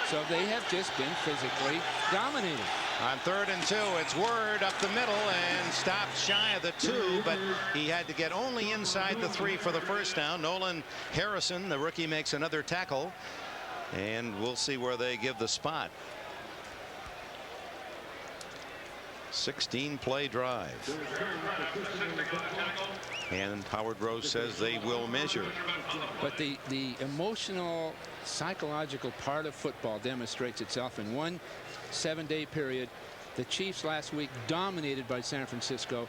So they have just been physically dominated. On 3rd and 2, it's Word up the middle and stopped shy of the 2, but he had to get only inside the 3 for the first down. Nolan Harrison, the rookie, makes another tackle, and we'll see where they give the spot. 16-play drive. And Howard Rose says they will measure. But the emotional, psychological part of football demonstrates itself in one 7-day period. The Chiefs last week dominated by San Francisco,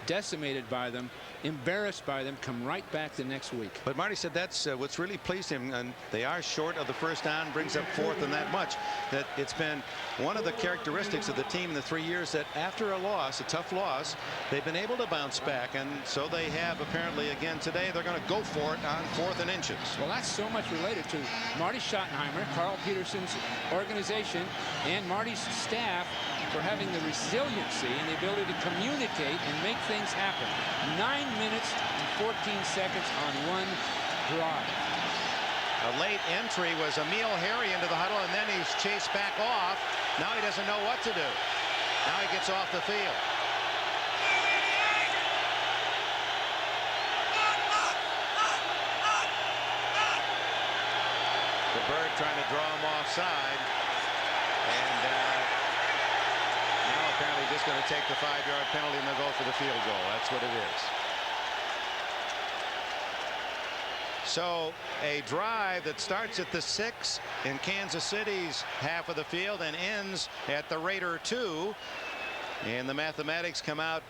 decimated by them, embarrassed by them, come right back the next week. But Marty said that's what's really pleased him, and they are short of the first down, brings up 4th and that much. That it's been one of the characteristics of the team in the 3 years that after a loss, a tough loss, they've been able to bounce back, and so they have apparently again today. They're going to go for it on 4th and inches. Well, that's so much related to Marty Schottenheimer, Carl Peterson's organization, and Marty's staff for having the resiliency and the ability to communicate and make things happen. 9 minutes and 14 seconds on one drive. A late entry was Emil Harry into the huddle, and then he's chased back off. Now he doesn't know what to do. Now he gets off the field. The Berg trying to draw him offside. And now apparently just going to take the 5-yard penalty and they'll go for the field goal. That's what it is. So a drive that starts at the 6 in Kansas City's half of the field and ends at the Raider 2. And the mathematics come out.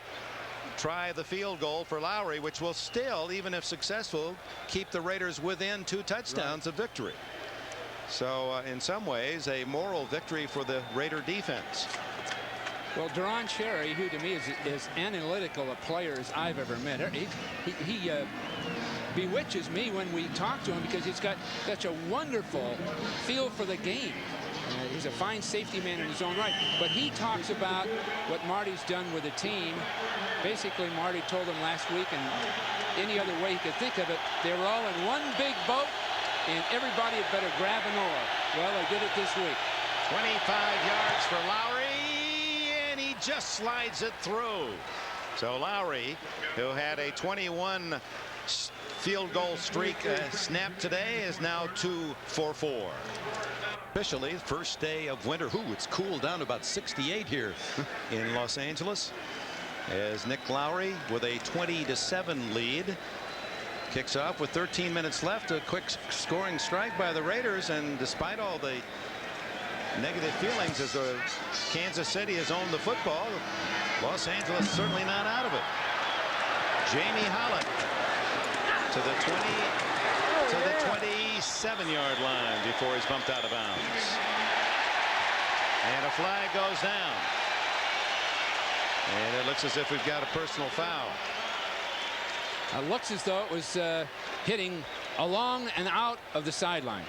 Try the field goal for Lowry, which will still, even if successful, keep the Raiders within 2 touchdowns of victory. So in some ways a moral victory for the Raider defense. Well, Deron Cherry, who to me is as analytical a player as I've ever met. He bewitches me when we talk to him because he's got such a wonderful feel for the game. He's a fine safety man in his own right, but he talks about what Marty's done with the team. Basically, Marty told him last week, and any other way he could think of it, they were all in one big boat, and everybody had better grab an oar. Well, they did it this week. 25 yards for Lowry, and he just slides it through. So Lowry, who had a 21 field goal streak snap today, is now 2 for 4. Officially, first day of winter. It's cooled down to about 68 here in Los Angeles, as Nick Lowry with a 20-7 lead kicks off with 13 minutes left. A quick scoring strike by the Raiders, and despite all the negative feelings as Kansas City has owned the football, Los Angeles certainly not out of it. Jamie Holland to the 27-yard line before he's bumped out of bounds. And a flag goes down. And it looks as if we've got a personal foul. It looks as though it was hitting along and out of the sideline.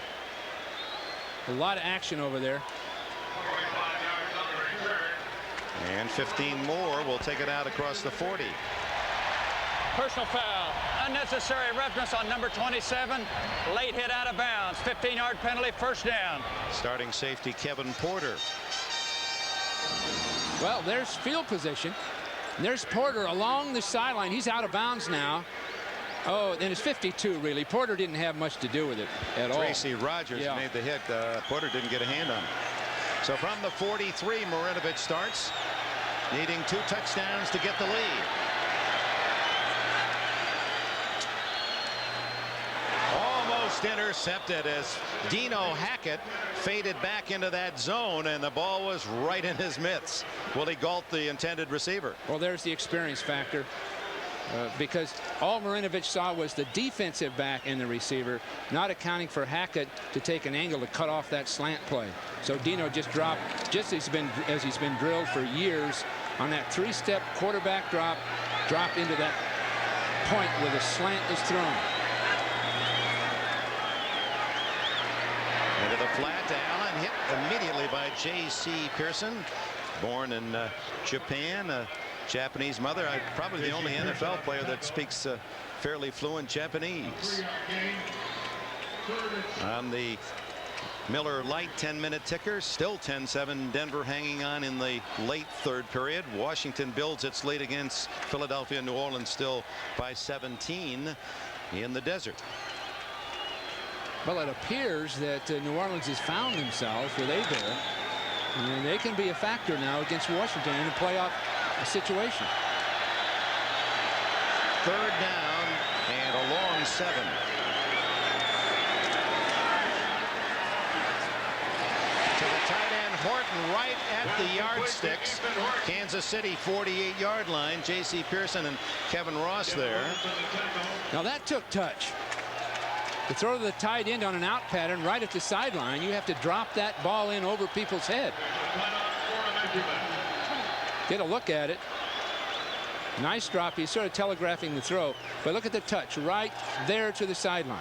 A lot of action over there. And 15 more will take it out across the 40. Personal foul. Unnecessary roughness on number 27. Late hit out of bounds. 15-yard penalty, first down. Starting safety Kevin Porter. Well, there's field position. There's Porter along the sideline. He's out of bounds now. Oh, and it's 52, really. Porter didn't have much to do with it at all. Tracy Rogers made the hit. Porter didn't get a hand on it. So from the 43, Marinovich starts, needing 2 touchdowns to get the lead. Almost intercepted as Dino Hackett faded back into that zone, and the ball was right in his mitts. Willie Galt, the intended receiver. Well, there's the experience factor. Because all Marinovich saw was the defensive back and the receiver, not accounting for Hackett to take an angle to cut off that slant play. So Dino just dropped, just as he's been drilled for years, on that 3-step quarterback drop into that point where the slant is thrown. Into the flat to Allen, hit immediately by J.C. Pearson, born in Japan. Japanese mother. Probably the only NFL player that speaks fairly fluent Japanese. On the Miller Lite 10-minute ticker, still 10-7 Denver hanging on in the late third period. Washington builds its lead against Philadelphia. New Orleans still by 17 in the desert. Well, it appears that New Orleans has found themselves with Hebert, and they can be a factor now against Washington in a playoff situation. Third down and a long 7. To the tight end Horton, right at the yardsticks. Kansas City 48-yard line. J.C. Pearson and Kevin Ross there. Now that took touch. To throw to the tight end on an out pattern right at the sideline, you have to drop that ball in over people's head. Get a look at it. Nice drop. He's sort of telegraphing the throw. But look at the touch right there to the sideline.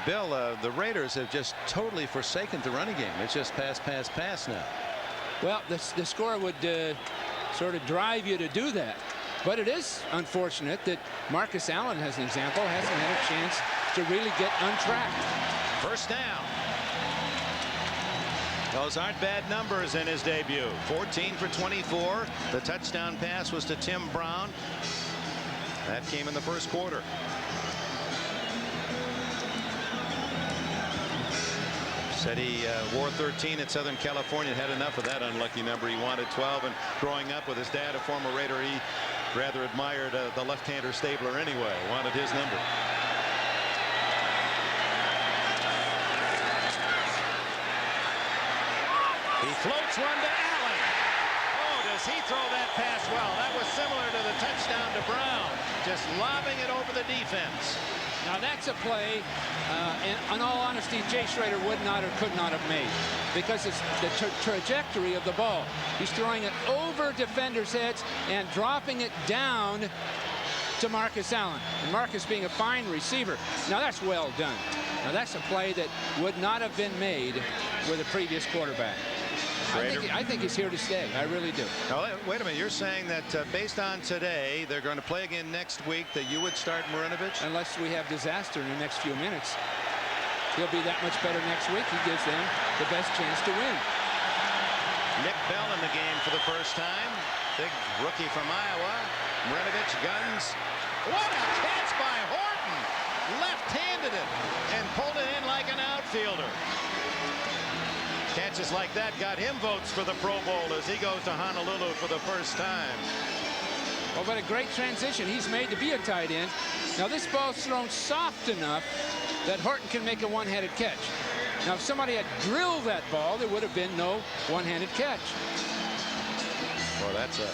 Bill, the Raiders have just totally forsaken the running game. It's just pass, pass, pass now. Well, the score would sort of drive you to do that. But it is unfortunate that Marcus Allen, as an example, hasn't had a chance to really get untracked. First down. Those aren't bad numbers in his debut. 14 for 24. The touchdown pass was to Tim Brown. That came in the first quarter. Said he wore 13 at Southern California, had enough of that unlucky number. He wanted 12, and growing up with his dad, a former Raider, he rather admired the left-hander Stabler anyway. Wanted his number. He floats one to Allen. Oh, does he throw that pass well? That was similar to the touchdown to Brown. Just lobbing it over the defense. Now that's a play, in all honesty, Jay Schrader would not or could not have made, because it's the trajectory of the ball. He's throwing it over defenders' heads and dropping it down to Marcus Allen. And Marcus being a fine receiver. Now that's well done. Now that's a play that would not have been made with a previous quarterback. I think he's here to stay. I really do. Now, wait a minute. You're saying that based on today, they're going to play again next week, that you would start Marinovich? Unless we have disaster in the next few minutes. He'll be that much better next week. He gives them the best chance to win. Nick Bell in the game for the first time. Big rookie from Iowa. Marinovich guns. What a catch by Horton. Left-handed it and pulled it in like an outfielder. Catches like that got him votes for the Pro Bowl as he goes to Honolulu for the first time. Oh, but a great transition he's made to be a tight end. Now this ball's thrown soft enough that Horton can make a one-handed catch. Now if somebody had drilled that ball, there would have been no one-handed catch. Well, that's a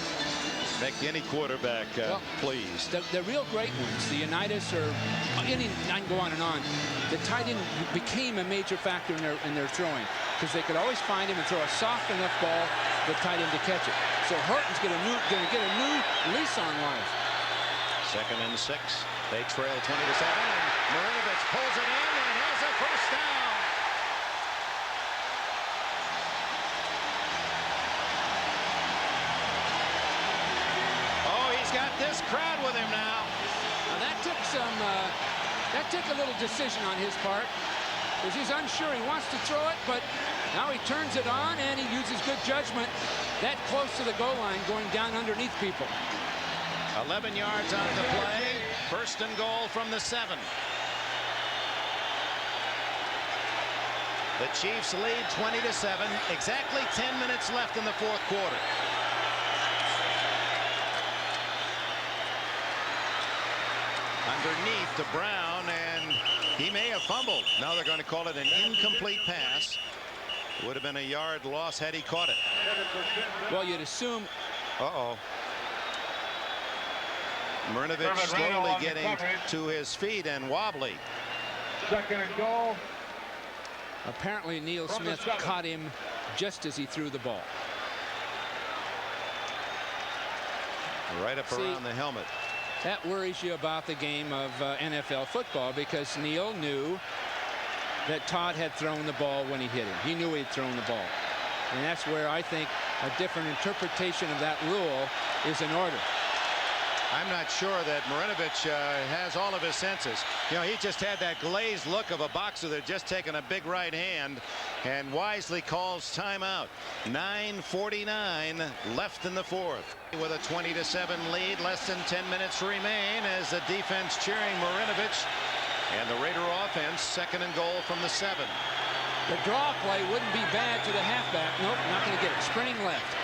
make any quarterback pleased. The real great ones, the Unitas or any, I can go on and on. The tight end became a major factor in their throwing, because they could always find him and throw a soft enough ball for the tight end to catch it. So Horton's going to get a new lease on life. 2nd and 6. They trail 20-7, and Marinovich pulls it in and has a first down. Oh, he's got this crowd with him now. Now that took a little decision on his part, because he's unsure. He wants to throw it, but now he turns it on and he uses good judgment that close to the goal line, going down underneath people. 11 yards on the play. 1st and goal from the 7. The Chiefs lead 20-7. Exactly 10 minutes left in the 4th quarter. Underneath to Brown, and he may have fumbled. Now they're going to call it an incomplete pass. Would have been a yard loss had he caught it. Well, you'd assume. Uh-oh. Marinovich slowly getting to his feet and wobbly. 2nd and goal. Apparently Neil Smith caught him just as he threw the ball. Right up around the helmet. That worries you about the game of NFL football, because Neil knew that Todd had thrown the ball when he hit him. He knew he'd thrown the ball. And that's where I think a different interpretation of that rule is in order. I'm not sure that Marinovich has all of his senses. You know, he just had that glazed look of a boxer that just taken a big right hand and wisely calls timeout. 9:49 left in the 4th. With a 20-7 lead, less than 10 minutes remain as the defense cheering Marinovich, and the Raider offense 2nd and goal from the 7. The draw play wouldn't be bad to the halfback. Nope, not going to get it. Sprinting left.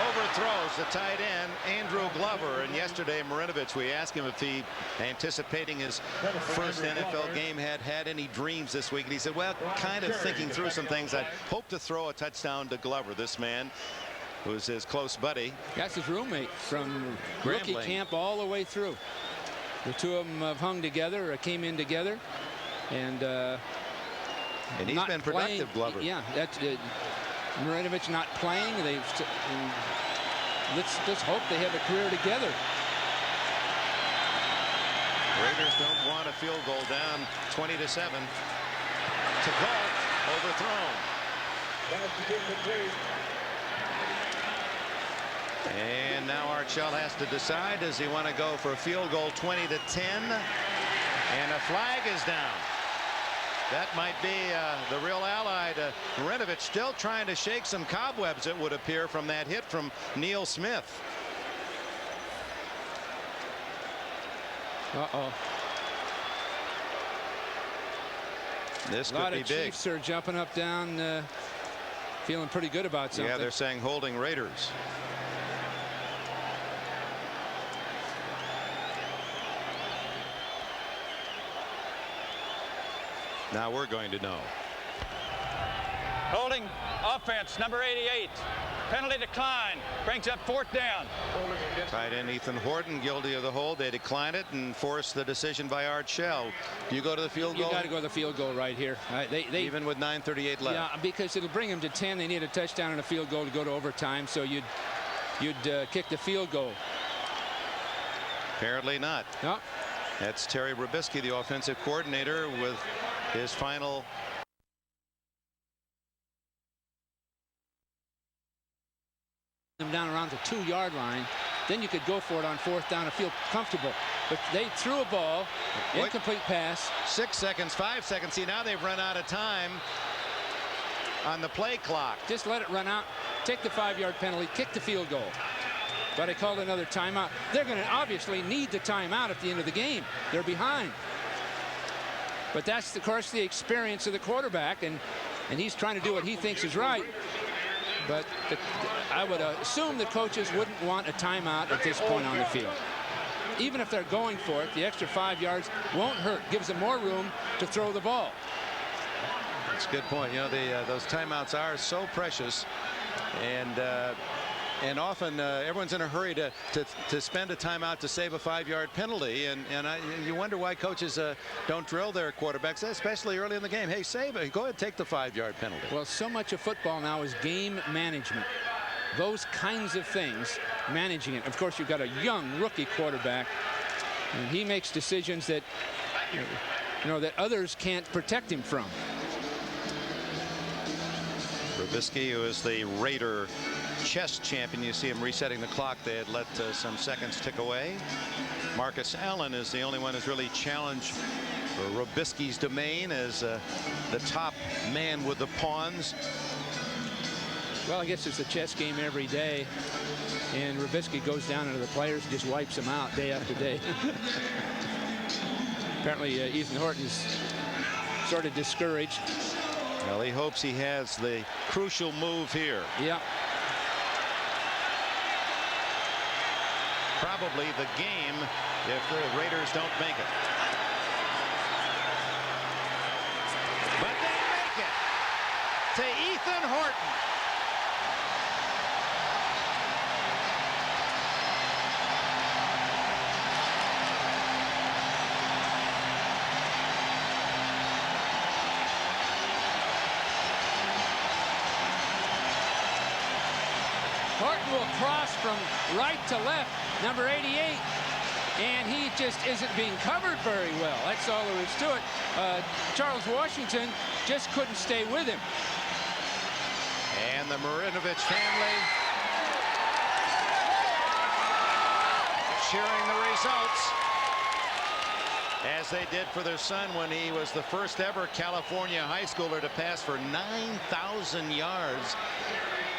Overthrows the tight end, Andrew Glover. And yesterday, Marinovich, we asked him if he, anticipating his first NFL game, had any dreams this week. And he said, well, kind of thinking through some things. I hope to throw a touchdown to Glover, this man who's his close buddy. That's his roommate from rookie camp all the way through. The two of them have hung together, came in together, and he's been productive, Glover. Yeah, that's Marinovich not playing. Let's hope they have a career together. Raiders don't want a field goal, down 20-7. To Galt, overthrown. And now Archell has to decide, does he want to go for a field goal 20-10? And a flag is down. That might be the real ally to Marinovich, still trying to shake some cobwebs, it would appear, from that hit from Neil Smith. Uh-oh. This A lot could be of big. Chiefs are jumping up, down, feeling pretty good about something. Yeah, they're saying holding Raiders. Now we're going to know. Holding offense, number 88. Penalty decline. Brings up 4th down. Tight end Ethan Horton guilty of the hold. They decline it and force the decision by Art Shell. Do you go to the field goal? You got to go to the field goal right here. Even with 9:38 left. Yeah, because it'll bring them to 10. They need a touchdown and a field goal to go to overtime. So you'd kick the field goal. Apparently not. No. That's Terry Robisky, the offensive coordinator, with his final. Them down around the 2-yard line, then you could go for it on 4th down and feel comfortable. But they threw a ball, incomplete pass. 6 seconds, 5 seconds. See, now they've run out of time on the play clock. Just let it run out. Take the 5-yard penalty, kick the field goal. But I called another timeout. They're going to obviously need the timeout at the end of the game. They're behind. But that's, of course, the experience of the quarterback, and he's trying to do what he thinks is right. But I would assume the coaches wouldn't want a timeout at this point on the field. Even if they're going for it, the extra 5 yards won't hurt. Gives them more room to throw the ball. That's a good point. You know, those timeouts are so precious, and often everyone's in a hurry to spend a timeout to save a 5-yard penalty, and you wonder why coaches don't drill their quarterbacks, especially early in the game. Hey, save it. Go ahead, take the 5-yard penalty. Well, so much of football now is game management. Those kinds of things, managing it. Of course, you've got a young rookie quarterback, and he makes decisions that that others can't protect him from. Robisky, who is the Raider chess champion, you see him resetting the clock. They had let some seconds tick away. Marcus Allen is the only one who's really challenged Robisky's domain as the top man with the pawns. Well, I guess it's a chess game every day, and Robisky goes down into the players and just wipes them out day after day. Apparently Ethan Horton's sort of discouraged. Well, he hopes he has the crucial move here. Yeah. Probably the game if the Raiders don't make it. But they make it to Ethan Horton. Horton will cross from right to left, number 88, and he just isn't being covered very well. That's all there is to it. Charles Washington just couldn't stay with him. And the Marinovich family cheering the results, as they did for their son when he was the first ever California high schooler to pass for 9,000 yards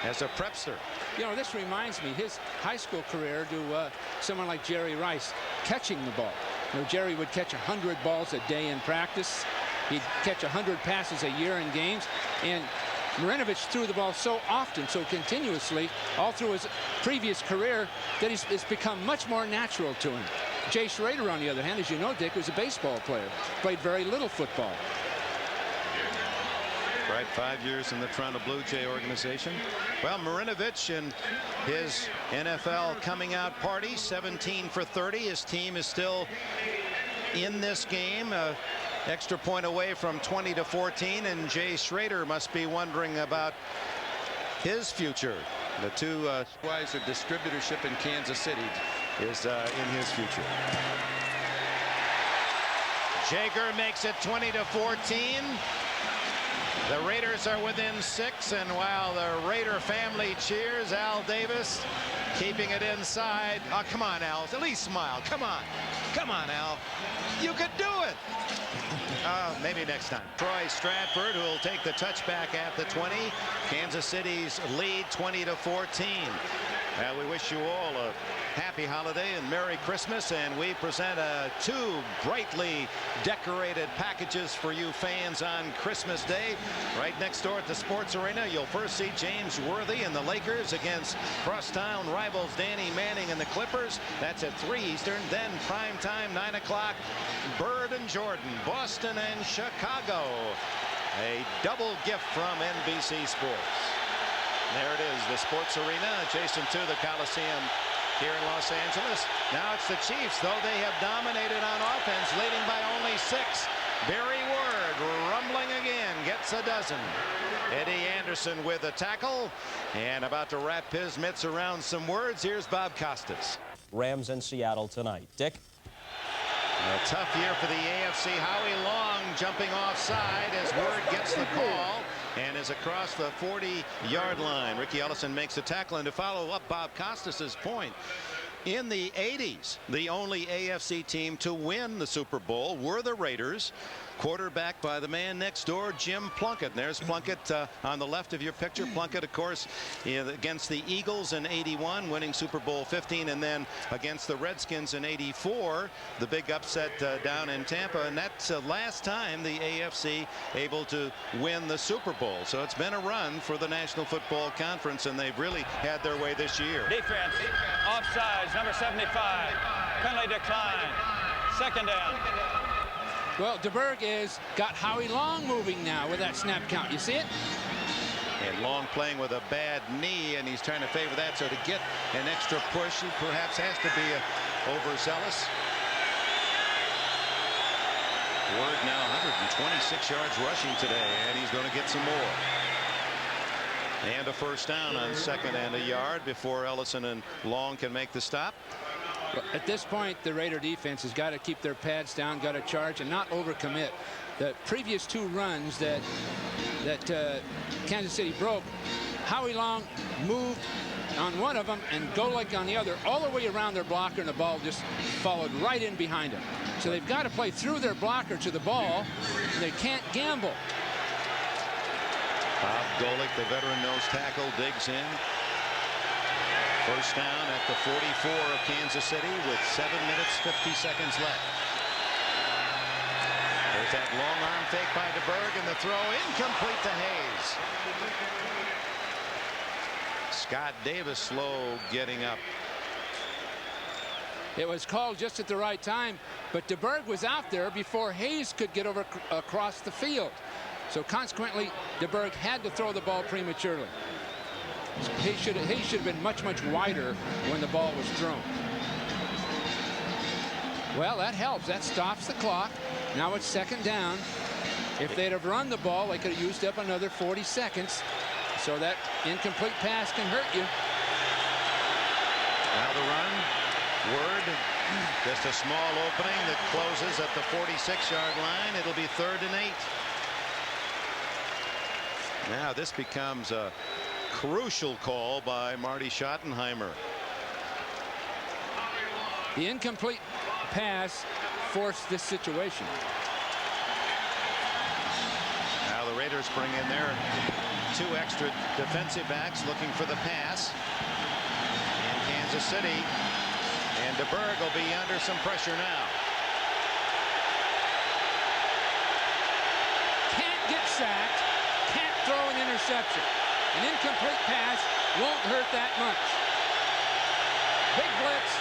as a prepster. You know, this reminds me his high school career to someone like Jerry Rice catching the ball. You know, Jerry would catch 100 balls a day in practice. He'd catch 100 passes a year in games, and Marinovich threw the ball so often, so continuously, all through his previous career, that it's become much more natural to him. Jay Schrader, on the other hand, as you know, Dick, was a baseball player, played very little football. Right, 5 years in the Toronto Blue Jay organization. Well, Marinovich and his NFL coming out party, 17 for 30. His team is still in this game, extra point away from 20-14, and Jay Schrader must be wondering about his future. The two wise of distributorship in Kansas City is in his future. Jager makes it 20-14. The Raiders are within 6, and while the Raider family cheers, Al Davis keeping it inside. Oh, come on, Al. At least smile. Come on. Come on, Al. You could do it. Maybe next time. Troy Stratford, who will take the touchback at the 20. Kansas City's lead 20-14. Well, we wish you all a happy holiday and Merry Christmas, and we present two brightly decorated packages for you fans on Christmas Day. Right next door at the Sports Arena, you'll first see James Worthy and the Lakers against crosstown rivals Danny Manning and the Clippers. That's at 3 Eastern. Then prime time, 9 o'clock, Bird and Jordan, Boston and Chicago. A double gift from NBC Sports. There it is, the Sports Arena adjacent to the Coliseum here in Los Angeles. Now it's the Chiefs, though they have dominated on offense, leading by only 6. Barry Ward rumbling again, gets a dozen. Eddie Anderson with a tackle, and about to wrap his mitts around some words. Here's Bob Costas. Rams in Seattle tonight. Dick? A tough year for the AFC. Howie Long jumping offside as Word gets the call and is across the 40-yard line. Ricky Ellison makes the tackle, and to follow up Bob Costas's point, in the 80s, the only AFC team to win the Super Bowl were the Raiders, quarterbacked by the man next door, Jim Plunkett. And there's Plunkett on the left of your picture. Plunkett, of course, against the Eagles in '81, winning Super Bowl 15, and then against the Redskins in '84, the big upset down in Tampa. And that's the last time the AFC able to win the Super Bowl. So it's been a run for the National Football Conference, and they've really had their way this year. Defense, offsides, number 75. Penalty decline. Second down. Well, DeBerg has got Howie Long moving now with that snap count. You see it? And Long playing with a bad knee, and he's trying to favor that. So to get an extra push, he perhaps has to be overzealous. Word now 126 yards rushing today, and he's going to get some more. And a first down on second and a yard before Ellison and Long can make the stop. At this point, the Raider defense has got to keep their pads down, got to charge and not overcommit. The previous 2 runs that Kansas City broke, Howie Long moved on one of them and Golick on the other, all the way around their blocker, and the ball just followed right in behind him. So they've got to play through their blocker to the ball. They can't gamble. Bob Golick, the veteran nose tackle, digs in. First down at the 44 of Kansas City with 7 minutes 50 seconds left. There's that long arm fake by DeBerg, and the throw incomplete to Hayes. Scott Davis slow getting up. It was called just at the right time, but DeBerg was out there before Hayes could get over across the field. So consequently, DeBerg had to throw the ball prematurely. He should have been much wider when the ball was thrown. Well, that helps. That stops the clock. Now it's second down. If they'd have run the ball, they could have used up another 40 seconds. So that incomplete pass can hurt you. Now the run. Word. Just a small opening that closes at the 46-yard line. It'll be 3rd and 8. Now this becomes a crucial call by Marty Schottenheimer. The incomplete pass forced this situation. Now the Raiders bring in their 2 extra defensive backs looking for the pass in Kansas City, and DeBerg will be under some pressure now. Can't get sacked, can't throw an interception. An incomplete pass won't hurt that much. Big blitz.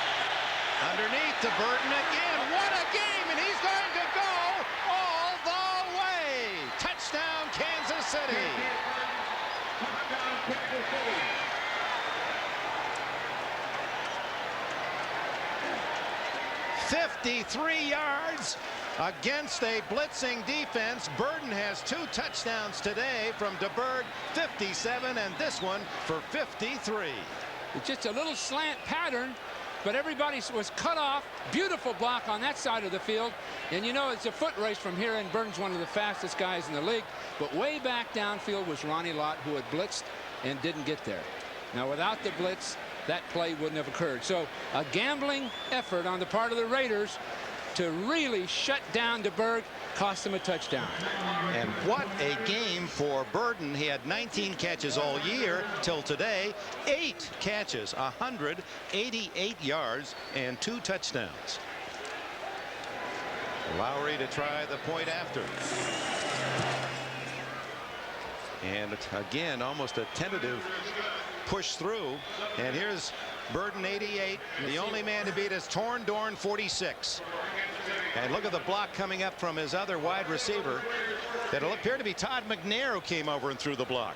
Underneath to Burton again. What a game, and he's going to go all the way. Touchdown, Kansas City. 53 yards against a blitzing defense. Burton has 2 touchdowns today from DeBerg, 57, and this one for 53. It's just a little slant pattern, but everybody was cut off. Beautiful block on that side of the field. And you know, it's a foot race from here, and Burton's one of the fastest guys in the league. But way back downfield was Ronnie Lott, who had blitzed and didn't get there. Now, without the blitz, that play wouldn't have occurred. So a gambling effort on the part of the Raiders to really shut down DeBerg, cost him a touchdown. And what a game for Burden. He had 19 catches all year till today. 8 catches, 188 yards, and 2 touchdowns. Lowry to try the point after. And again, almost a tentative push through. And here's Burden, 88. The only man to beat is Torn Dorn, 46. And look at the block coming up from his other wide receiver. That'll appear to be Todd McNair, who came over and threw the block.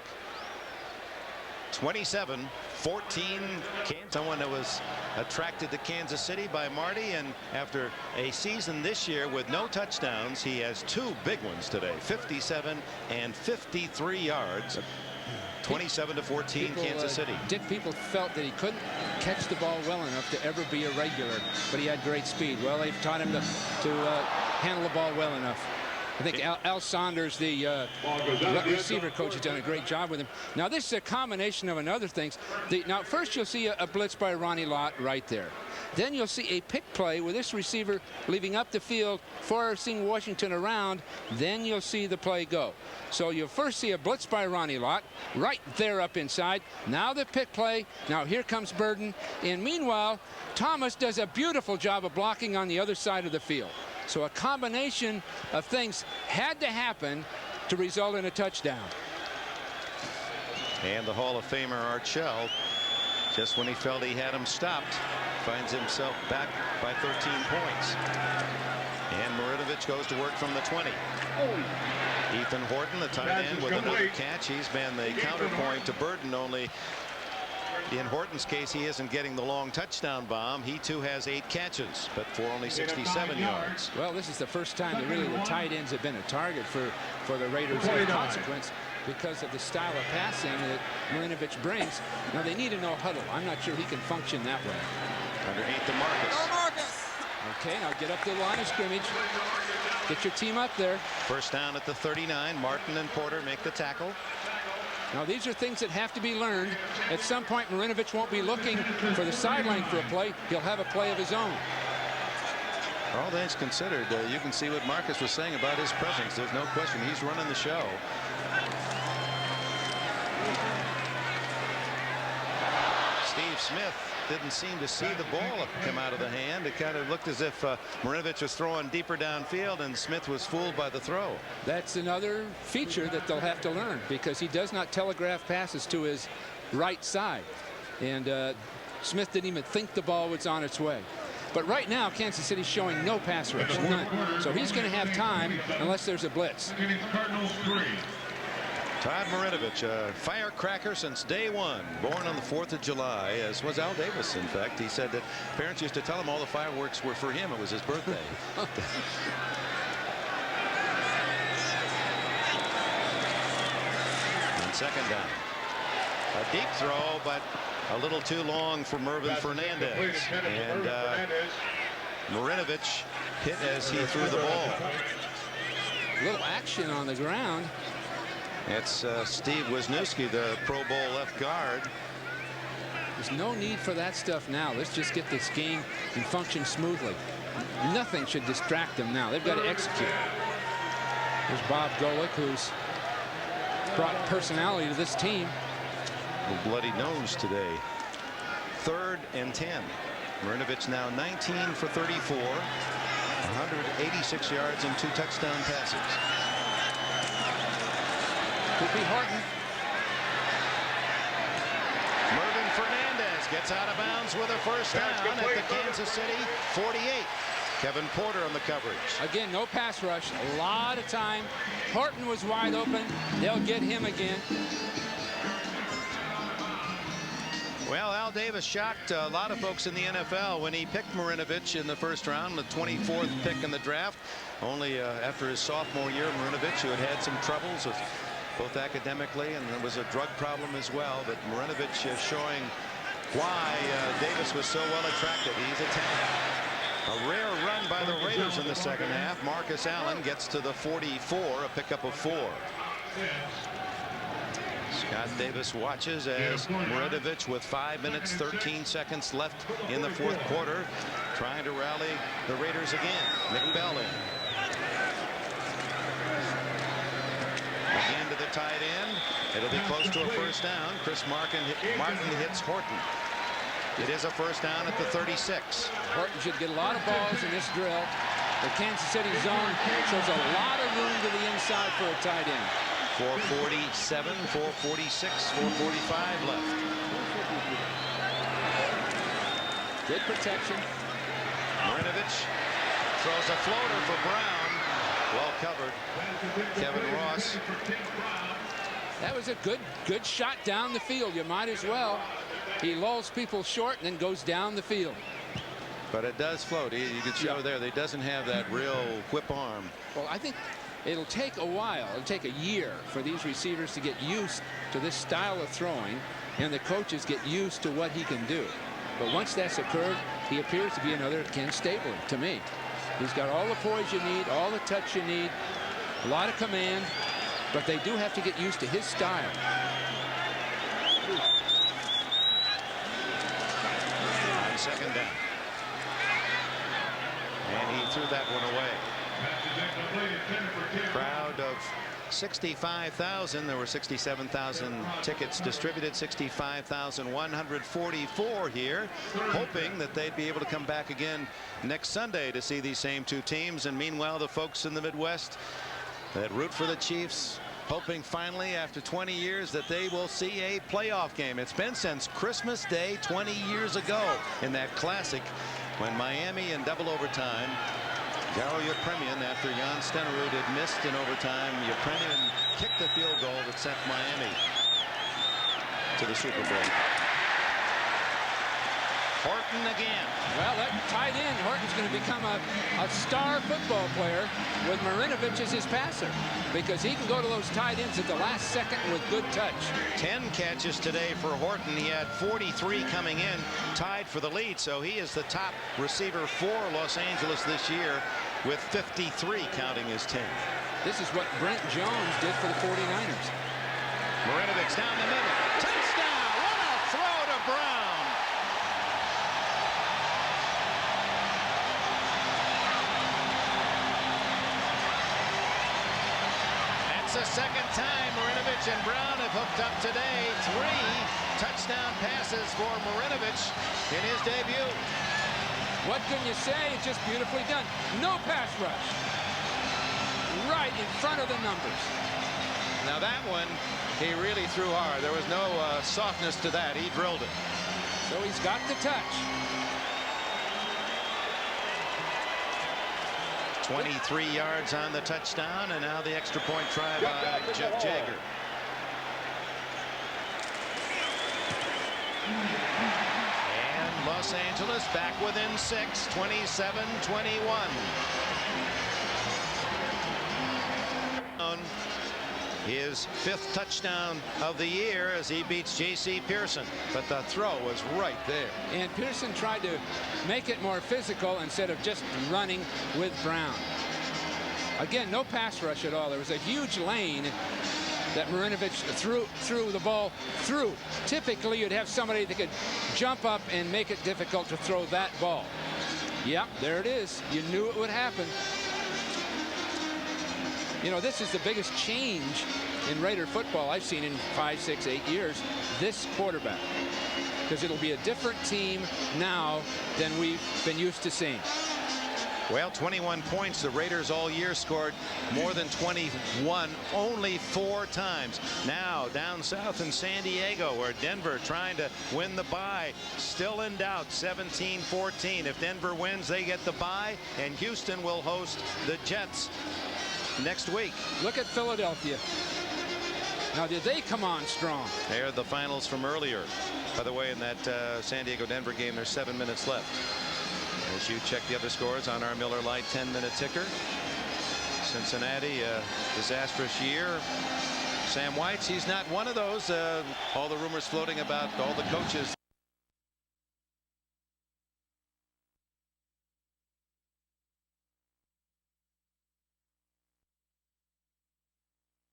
27-14. Someone that was attracted to Kansas City by Marty, and after a season this year with no touchdowns, he has 2 big ones today, 57 and 53 yards. 27-14 Kansas City. Dick, people felt that he couldn't catch the ball well enough to ever be a regular, but he had great speed. Well, they've taught him to handle the ball well enough. I think Al Saunders, the receiver coach, has done a great job with him. Now, this is a combination of another things. Now, first you'll see a blitz by Ronnie Lott right there. Then you'll see a pick play with this receiver leaving up the field, forcing Washington around. Then you'll see the play go. So you'll first see a blitz by Ronnie Lott right there up inside. Now the pick play. Now here comes Burden. And meanwhile, Thomas does a beautiful job of blocking on the other side of the field. So a combination of things had to happen to result in a touchdown. And the Hall of Famer Archell, just when he felt he had him stopped, finds himself back by 13 points. And Marinovich goes to work from the 20. Ethan Horton, the tight end, with another catch. He's been the counterpoint to Burden, only in Horton's case, he isn't getting the long touchdown bomb. He too has 8 catches, but for only 67 yards. Well, this is the first time that really the tight ends have been a target for the Raiders as a consequence, because of the style of passing that Marinovich brings. Now they need a no huddle. I'm not sure he can function that way. Underneath to Marcus. Okay, now get up to the line of scrimmage. Get your team up there. First down at the 39. Martin and Porter make the tackle. Now these are things that have to be learned. At some point, Marinovich won't be looking for the sideline for a play. He'll have a play of his own. All things considered, you can see what Marcus was saying about his presence. There's no question he's running the show. Steve Smith didn't seem to see the ball come out of the hand. It kind of looked as if Marinovich was throwing deeper downfield, and Smith was fooled by the throw. That's another feature that they'll have to learn, because he does not telegraph passes to his right side. And Smith didn't even think the ball was on its way. But right now, Kansas City's showing no pass rush, none. So he's going to have time unless there's a blitz. Todd Marinovich, a firecracker since day one, born on the 4th of July, as was Al Davis, in fact. He said that parents used to tell him all the fireworks were for him. It was his birthday. And second down. A deep throw, but a little too long for Mervin Fernandez. And Marinovich hit as he threw the ball. A little action on the ground. It's Steve Wisniewski, the Pro Bowl left guard. There's no need for that stuff now. Let's just get this game and function smoothly. Nothing should distract them now. They've got to execute. There's Bob Golick, who's brought personality to this team. A bloody nose today. 3rd and 10. Marinovich now 19 for 34. 186 yards and 2 touchdown passes. Could be Horton. Mervin Fernandez gets out of bounds with a first down at the Kansas City 48. Kevin Porter on the coverage. Again, no pass rush. A lot of time. Horton was wide open. They'll get him again. Well, Al Davis shocked a lot of folks in the NFL when he picked Marinovich in the first round, the 24th pick in the draft. Only after his sophomore year, Marinovich, who had had some troubles with both academically, and there was a drug problem as well. But Marinovich is showing why Davis was so well attracted. He's a talent. A rare run by the Raiders in the second half. Marcus Allen gets to the 44, a pickup of 4. Scott Davis watches as Marinovich, with 5 minutes 13 seconds left in the 4th quarter, trying to rally the Raiders again. Nick Bell in. Again to the tight end. It'll be close to a first down. Chris Martin hits Horton. It is a first down at the 36. Horton should get a lot of balls in this drill. The Kansas City zone shows a lot of room to the inside for a tight end. 4:47, 4:46, 4:45 left. Good protection. Marinovich throws a floater for Brown. Well covered. Kevin Ross. That was a good shot down the field. You might as well. He lulls people short and then goes down the field. But it does float. You can show there that he doesn't have that real whip arm. Well, I think it'll take a while. It'll take a year for these receivers to get used to this style of throwing, and the coaches get used to what he can do. But once that's occurred, he appears to be another Ken Stabler to me. He's got all the poise you need, all the touch you need, a lot of command, but they do have to get used to his style. On second down. And he threw that one away. Crowd of 65,000. There were 67,000 tickets distributed. 65,144 here, hoping that they'd be able to come back again next Sunday to see these same two teams. And meanwhile, the folks in the Midwest that root for the Chiefs, hoping finally after 20 years that they will see a playoff game. It's been since Christmas Day 20 years ago in that classic when Miami in double overtime, Garo Yepremian, after Jan Stenerud had missed in overtime, Yepremian kicked the field goal that sent Miami to the Super Bowl. Horton again. Well, that tight end, Horton's going to become a star football player with Marinovich as his passer, because he can go to those tight ends at the last second with good touch. 10 catches today for Horton. He had 43 coming in, tied for the lead, so he is the top receiver for Los Angeles this year with 53, counting his 10. This is what Brent Jones did for the 49ers. Marinovich down the middle. Touchdown! What a throw to Brown! It's the second time Marinovich and Brown have hooked up today. 3 touchdown passes for Marinovich in his debut. What can you say? It's just beautifully done. No pass rush. Right in front of the numbers. Now that one, he really threw hard. There was no softness to that. He drilled it. So he's got the touch. 23 yards on the touchdown, and now the extra point try by Jeff Jager. And Los Angeles back within 6, 27-21. His 5th touchdown of the year as he beats J.C. Pearson, but the throw was right there. And Pearson tried to make it more physical instead of just running with Brown. Again, no pass rush at all. There was a huge lane that Marinovich threw the ball through. Typically, you'd have somebody that could jump up and make it difficult to throw that ball. Yep, there it is. You knew it would happen. You know, this is the biggest change in Raider football I've seen in 5, 6, 8 years. This quarterback, because it'll be a different team now than we've been used to seeing. Well, 21 points. The Raiders all year scored more than 21 only 4 times. Now down south in San Diego, where Denver trying to win the bye, still in doubt. 17-14. If Denver wins, they get the bye, and Houston will host the Jets next week. Look at Philadelphia. Now, did they come on strong? They're the finals from earlier. By the way, in that San Diego-Denver game, there's 7 minutes left. As you check the other scores on our Miller Lite 10-minute ticker. Cincinnati, a disastrous year. Sam White's, he's not one of those. All the rumors floating about all the coaches.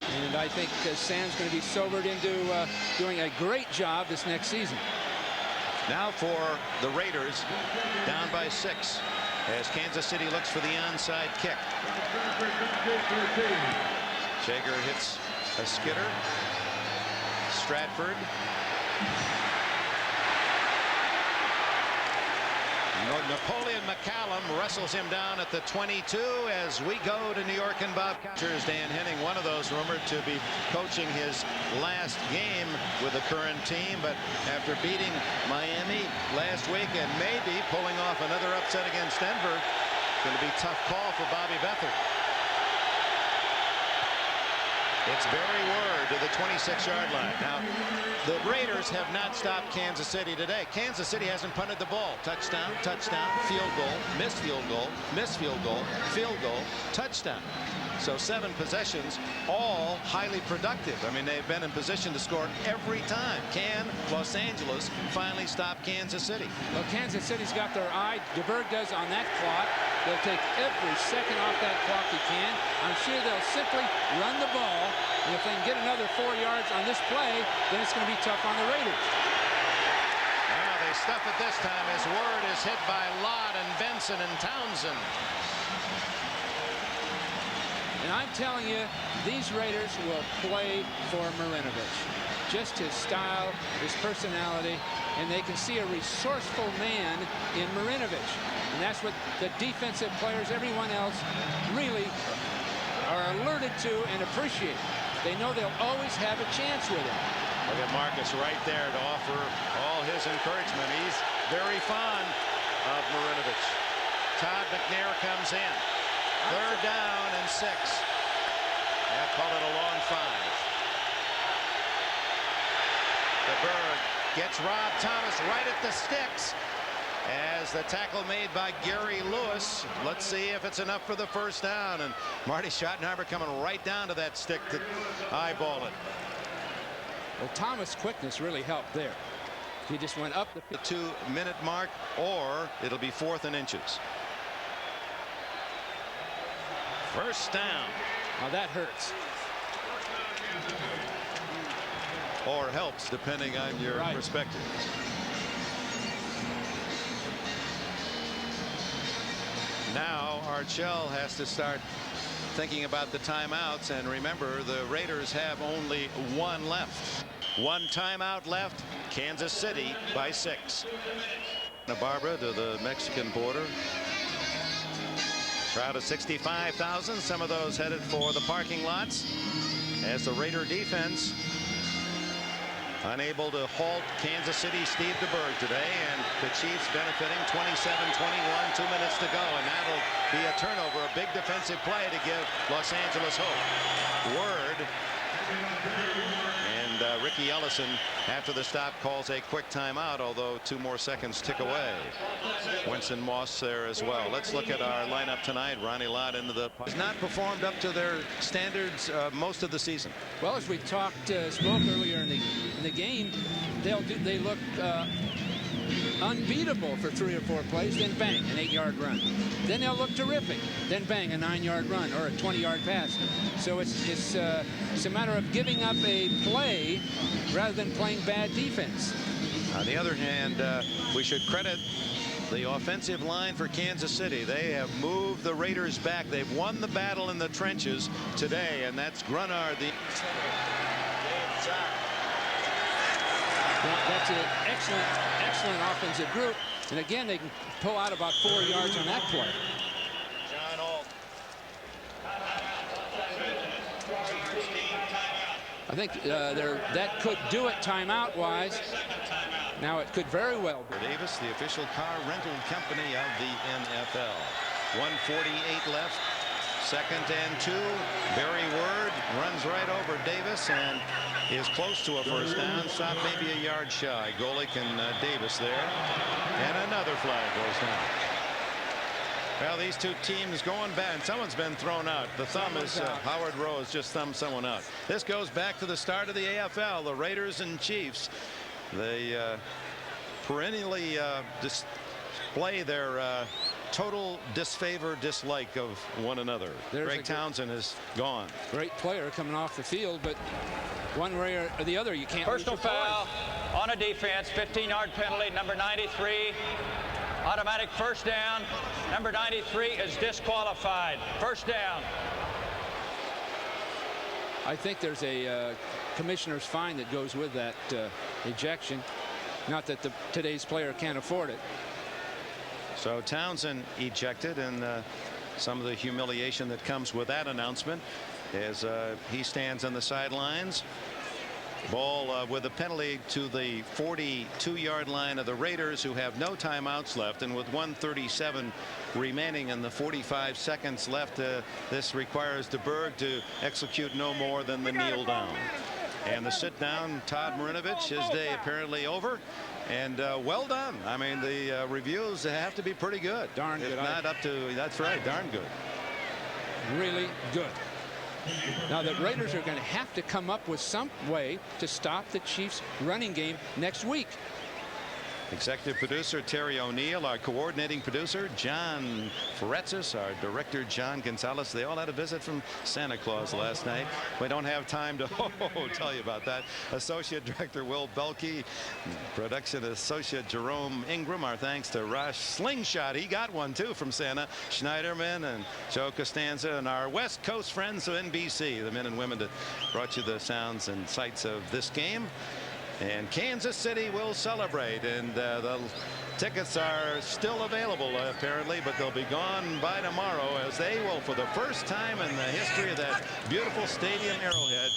And I think Sam's going to be sobered into doing a great job this next season. Now for the Raiders, down by 6 as Kansas City looks for the onside kick. Jager hits a skidder. Stratford. Napoleon McCallum wrestles him down at the 22 as we go to New York and Bob Couchers. Dan Henning, one of those rumored to be coaching his last game with the current team, but after beating Miami last week and maybe pulling off another upset against Denver, going to be a tough call for Bobby Beathard. It's Barry Word to the 26-yard line. Now, the Raiders have not stopped Kansas City today. Kansas City hasn't punted the ball. Touchdown, touchdown, field goal, missed field goal, missed field goal, field goal, touchdown. So 7 possessions, all highly productive. I mean, they've been in position to score every time. Can Los Angeles finally stop Kansas City? Well, Kansas City's got their eye. ENBERG does on that clock. They'll take every second off that clock he can. I'm sure they'll simply run the ball. And if they can get another 4 yards on this play, then it's going to be tough on the Raiders. Now they stuff it this time as Word is hit by Lott and Benson and Townsend. And I'm telling you, these Raiders will play for Marinovich. Just his style, his personality, and they can see a resourceful man in Marinovich. And that's what the defensive players, everyone else, really are alerted to and appreciate. They know they'll always have a chance with him. Look at Marcus right there to offer all his encouragement. He's very fond of Marinovich. Todd McNair comes in. 3rd down and 6. I'll call it a long 5. ENBERG gets Rob Thomas right at the sticks as the tackle made by Gary Lewis. Let's see if it's enough for the 1st down. And Marty Schottenheimer coming right down to that stick to eyeball it. Well, Thomas' quickness really helped there. He just went up the 2-minute mark, or it'll be 4th and inches. 1st down. Now that hurts. Or helps, depending on your perspective. Now Archell has to start thinking about the timeouts, and remember, the Raiders have only 1 left. 1 timeout left. Kansas City by 6. Barbara to the Mexican border. Crowd of 65,000. Some of those headed for the parking lots as the Raider defense unable to halt Kansas City Steve ENBERG today, and the Chiefs benefiting 27-21, 2 minutes to go, and that'll be a turnover, a big defensive play to give Los Angeles hope. Word and Ricky Ellison after the stop calls a quick timeout, although 2 more seconds tick away. Winston Moss there as well. Let's look at our lineup tonight. Ronnie Lott into the has not performed up to their standards most of the season. Well, as we spoke earlier in the game, they look unbeatable for 3 or 4 plays, then bang, an 8-yard run. Then they'll look terrific, then bang, a 9-yard run or a 20-yard pass. So it's a matter of giving up a play rather than playing bad defense. On the other hand, we should credit the offensive line for Kansas City. They have moved the Raiders back. They've won the battle in the trenches today, and that's Grunard. That's an excellent offensive group. And again, they can pull out about 4 yards on that play. John Alt. I think that could do it timeout-wise. Now, it could very well be. Davis, the official car rental company of the NFL. 1:48 left. 2nd and 2. Barry Word runs right over Davis and is close to a 1st down. Stop maybe a yard shy. Golick and Davis there. And another flag goes down. Well, these 2 teams going bad. Someone's been thrown out. The thumb is Howard Rose just thumbed someone out. This goes back to the start of the AFL. The Raiders and Chiefs. They perennially display their total disfavor, dislike of one another. Greg Townsend is gone. Great player coming off the field, but one way or the other, you can't. Personal foul. on a defense. 15-yard penalty, number 93. Automatic first down. Number 93 is disqualified. First down. I think there's a commissioner's fine that goes with that ejection. Not that today's player can't afford it. So Townsend ejected, and some of the humiliation that comes with that announcement as he stands on the sidelines. Ball with a penalty to the 42-yard line of the Raiders, who have no timeouts left, and with 1:37 remaining and the 45 seconds left, this requires ENBERG to execute no more than the kneel down. And the sit down, Todd Marinovich, his day apparently over. And well done. I mean, the reviews have to be pretty good. Darn good. If not up to, that's right, darn good. Really good. Now the Raiders are going to have to come up with some way to stop the Chiefs' running game next week. Executive producer Terry O'Neill, our coordinating producer John Feretzis, our director John Gonzalez. They all had a visit from Santa Claus last night. We don't have time to tell you about that. Associate director Will Belkey, production associate Jerome Ingram. Our thanks to Rosh Slingshot. He got one too from Santa. Schneiderman and Joe Costanza, and our West Coast friends of NBC, the men and women that brought you the sounds and sights of this game. And Kansas City will celebrate, and the tickets are still available apparently, but they'll be gone by tomorrow, as they will, for the first time in the history of that beautiful stadium, Arrowhead,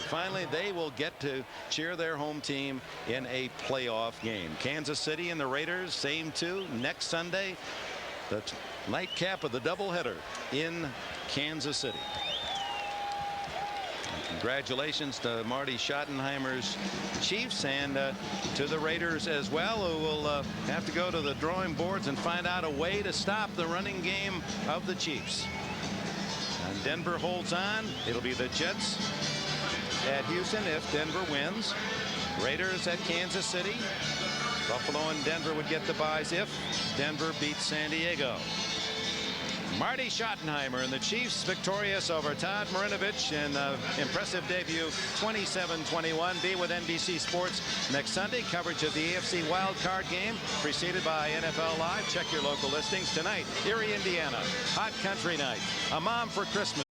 finally they will get to cheer their home team in a playoff game. Kansas City and the Raiders, same two, next Sunday, the nightcap of the doubleheader in Kansas City. Congratulations to Marty Schottenheimer's Chiefs, and to the Raiders as well, who will have to go to the drawing boards and find out a way to stop the running game of the Chiefs. And Denver holds on. It'll be the Jets at Houston if Denver wins. Raiders at Kansas City. Buffalo and Denver would get the byes if Denver beats San Diego. Marty Schottenheimer and the Chiefs victorious over Todd Marinovich in impressive debut, 27-21. Be with NBC Sports next Sunday. Coverage of the AFC Wild Card game preceded by NFL Live. Check your local listings tonight. Erie, Indiana. Hot Country Night. A Mom for Christmas.